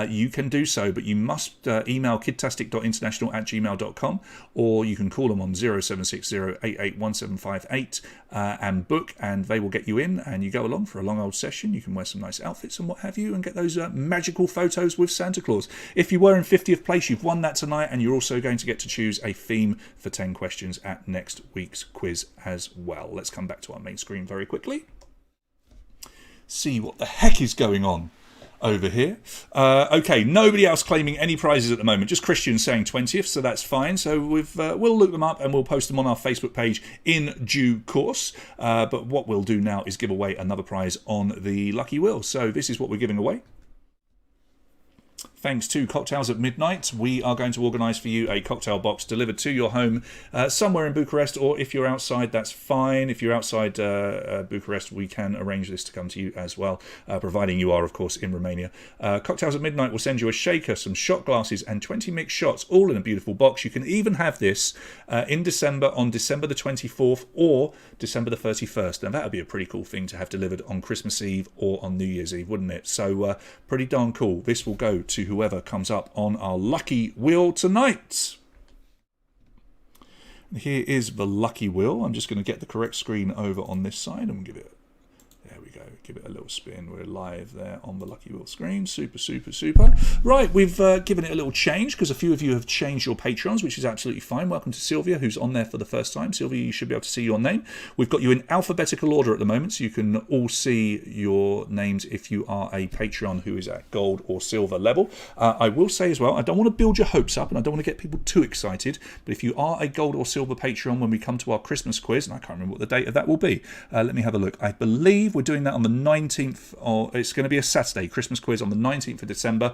you can do so. But you must email kidtastic.international@gmail.com, or you can call them on 0760 881758 and book, and they will get you in, and you go along for a long old session. You can wear some nice outfits and what have you, and get those magical photos with Santa Claus. If you were in 50th place, you've won that tonight, and you're also going to get to choose a theme for 10 questions at next week's quiz as well. Let's come back to our main screen very quickly. See what the heck is going on over here. Okay, nobody else claiming any prizes at the moment. Just Christian saying 20th, so that's fine. So we'll look them up and we'll post them on our Facebook page in due course. But what we'll do now is give away another prize on the Lucky Wheel. So this is what we're giving away. Thanks to Cocktails at Midnight, we are going to organise for you a cocktail box delivered to your home somewhere in Bucharest, or if you're outside, that's fine. If you're outside Bucharest, we can arrange this to come to you as well, providing you are, of course, in Romania. Cocktails at Midnight will send you a shaker, some shot glasses, and 20 mixed shots, all in a beautiful box. You can even have this in December, on December the 24th or December the 31st. Now, that would be a pretty cool thing to have delivered on Christmas Eve or on New Year's Eve, wouldn't it? So, pretty darn cool. This will go to whoever comes up on our Lucky Wheel tonight. Here is the Lucky Wheel. I'm just going to get the correct screen over on this side and give it, there we go, give it a little spin. We're live there on the Lucky Wheel screen. Super, super, super. Right, we've given it a little change because a few of you have changed your Patrons, which is absolutely fine. Welcome to Sylvia, who's on there for the first time. Sylvia, you should be able to see your name. We've got you in alphabetical order at the moment, so you can all see your names if you are a Patreon who is at gold or silver level. I will say as well, I don't want to build your hopes up and I don't want to get people too excited, but if you are a gold or silver Patreon when we come to our Christmas quiz, and I can't remember what the date of that will be, let me have a look. I believe we're doing that on the 19th, or it's going to be a Saturday, Christmas quiz on the 19th of December.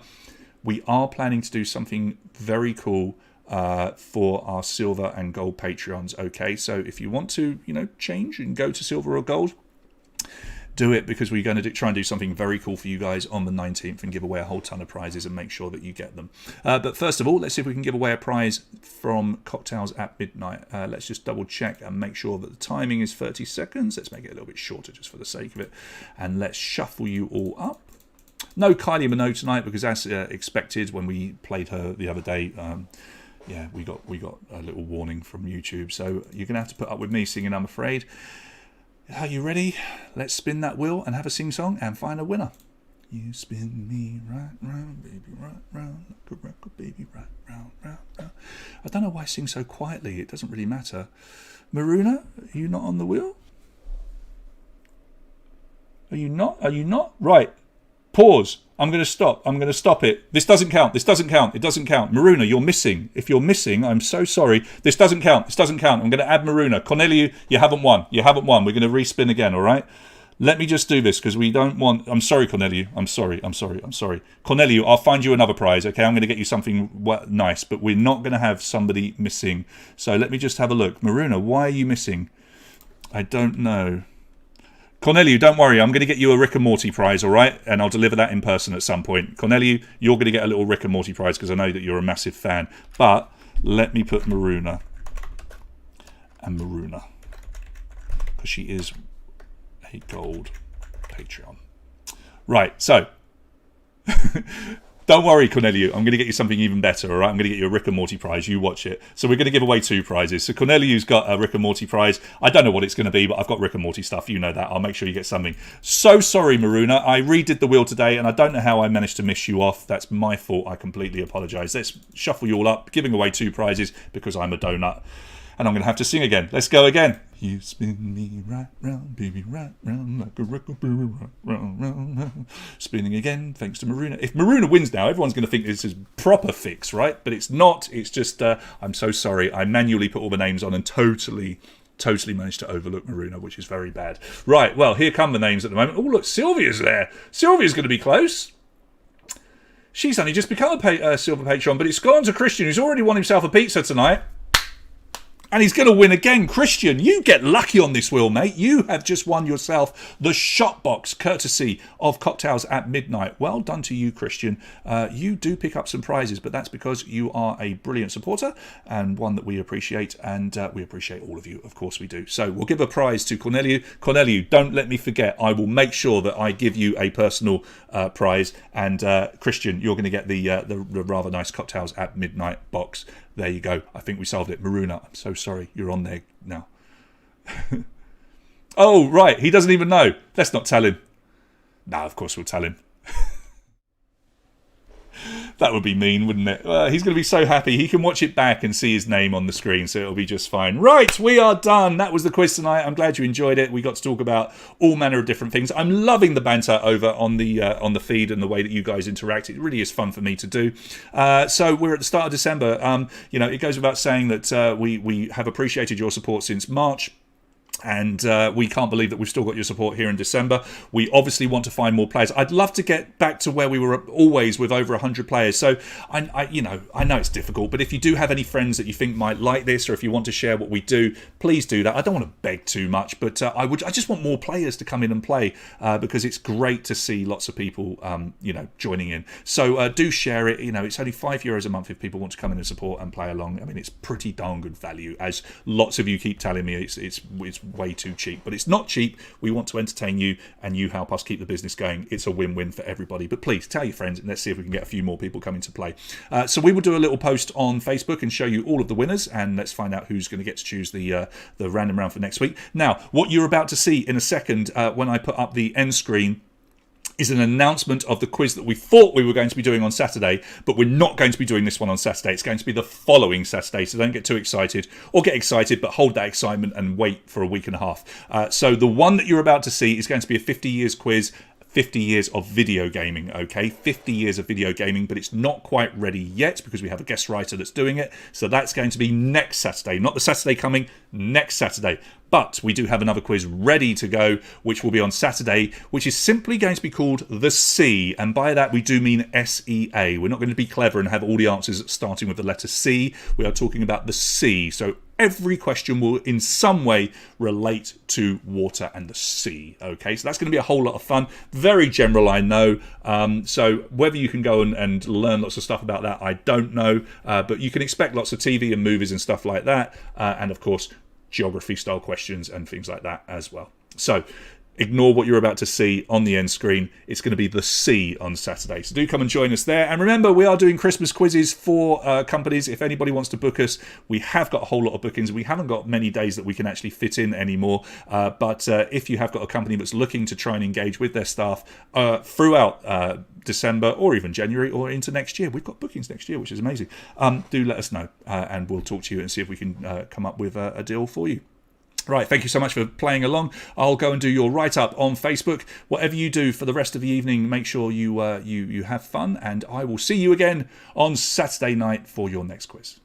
We are planning to do something very cool for our silver and gold Patreons. Okay, so if you want to, change and go to silver or gold, do it, because we're going to try and do something very cool for you guys on the 19th and give away a whole ton of prizes and make sure that you get them. But first of all, let's see if we can give away a prize from Cocktails at Midnight. Let's just double check and make sure that the timing is 30 seconds. Let's make it a little bit shorter just for the sake of it. And let's shuffle you all up. No Kylie Minogue tonight, because as expected when we played her the other day, yeah, we got a little warning from YouTube. So you're going to have to put up with me singing, I'm afraid. Are you ready? Let's spin that wheel and have a sing-song and find a winner. You spin me right round, baby, right round, like a record, baby, right round, round, round. I don't know why I sing so quietly. It doesn't really matter. Maruna, are you not on the wheel? Are you not? Are you not? Right. Pause. I'm going to stop. I'm going to stop it. This doesn't count. This doesn't count. It doesn't count. Maruna, you're missing. If you're missing, I'm so sorry. This doesn't count. This doesn't count. I'm going to add Maruna. Cornelia, you haven't won. You haven't won. We're going to respin again, all right? Let me just do this because we don't want... I'm sorry, Corneliu. I'm sorry. Corneliu, I'll find you another prize, okay? I'm going to get you something nice, but we're not going to have somebody missing. So let me just have a look. Maruna, why are you missing? I don't know. Corneliu, don't worry. I'm going to get you a Rick and Morty prize, all right? And I'll deliver that in person at some point. Corneliu, you're going to get a little Rick and Morty prize because I know that you're a massive fan. But let me put Maruna and Maruna because she is a gold Patreon. Right, so don't worry, Corneliu. I'm going to get you something even better, all right? I'm going to get you a Rick and Morty prize. You watch it. So we're going to give away 2 prizes. So Corneliu's got a Rick and Morty prize. I don't know what it's going to be, but I've got Rick and Morty stuff. You know that. I'll make sure you get something. So sorry, Maruna. I redid the wheel today, and I don't know how I managed to miss you off. That's my fault. I completely apologise. Let's shuffle you all up, giving away 2 prizes because I'm a donut. And I'm going to have to sing again. Let's go again. You spin me right round, baby, right round, like a record, right round. Spinning again, thanks to Maruna. If Maruna wins now, everyone's going to think this is proper fix, right? But it's not. It's just, I'm so sorry. I manually put all the names on and totally managed to overlook Maruna, which is very bad. Right, well, here come the names at the moment. Oh, look, Sylvia's there. Sylvia's going to be close. She's only just become a silver Patreon, but it's gone to Christian, who's already won himself a pizza tonight. And he's going to win again. Christian, you get lucky on this wheel, mate. You have just won yourself the shot box, courtesy of Cocktails at Midnight. Well done to you, Christian. You do pick up some prizes, but that's because you are a brilliant supporter and one that we appreciate. And we appreciate all of you. Of course we do. So we'll give a prize to Corneliu. Corneliu, don't let me forget. I will make sure that I give you a personal prize. And Christian, you're going to get the rather nice Cocktails at Midnight box. There you go. I think we solved it. Maruna, I'm so sorry. You're on there now. Oh, right. He doesn't even know. Let's not tell him. No, of course we'll tell him. That would be mean, wouldn't it? He's going to be so happy. He can watch it back and see his name on the screen, so it'll be just fine. Right, we are done. That was the quiz tonight. I'm glad you enjoyed it. We got to talk about all manner of different things. I'm loving the banter over on the feed and the way that you guys interact. It really is fun for me to do. So we're at the start of December. It goes without saying that we have appreciated your support since March. And we can't believe that we've still got your support here in December. We obviously want to find more players. I'd love to get back to where we were always with over 100 players. So I know it's difficult, but if you do have any friends that you think might like this, or if you want to share what we do, please do that. I don't want to beg too much, but I just want more players to come in and play because it's great to see lots of people, joining in. So do share it. It's only €5 a month if people want to come in and support and play along. I mean, it's pretty darn good value, as lots of you keep telling me. It's way too cheap, but it's not cheap. We want to entertain you, and you help us keep the business going. It's a win-win for everybody. But please tell your friends, and let's see if we can get a few more people coming to play. So we will do a little post on Facebook and show you all of the winners, and let's find out who's going to get to choose the random round for next week. Now, what you're about to see in a second when I put up the end screen is an announcement of the quiz that we thought we were going to be doing on Saturday, but we're not going to be doing this one on Saturday. It's going to be the following Saturday, so don't get too excited, or get excited, but hold that excitement and wait for a week and a half. So the one that you're about to see is going to be a 50 years quiz, 50 years of video gaming, okay? 50 years of video gaming, but it's not quite ready yet because we have a guest writer that's doing it. So that's going to be next Saturday, not the Saturday coming, next Saturday. But we do have another quiz ready to go, which will be on Saturday, which is simply going to be called The C. And by that, we do mean SEA. We're not going to be clever and have all the answers starting with the letter C. We are talking about the sea. So every question will in some way relate to water and the sea. Okay, so that's going to be a whole lot of fun. Very general, I know. So whether you can go and learn lots of stuff about that, I don't know. But you can expect lots of TV and movies and stuff like that. And of course, geography style questions and things like that as well. So ignore what you're about to see on the end screen. It's going to be the C on Saturday. So do come and join us there. And remember, we are doing Christmas quizzes for companies. If anybody wants to book us, we have got a whole lot of bookings. We haven't got many days that we can actually fit in anymore. But if you have got a company that's looking to try and engage with their staff throughout December or even January or into next year, we've got bookings next year, which is amazing. Do let us know and we'll talk to you and see if we can come up with a deal for you. Right, thank you so much for playing along. I'll go and do your write-up on Facebook. Whatever you do for the rest of the evening, make sure you have fun, and I will see you again on Saturday night for your next quiz.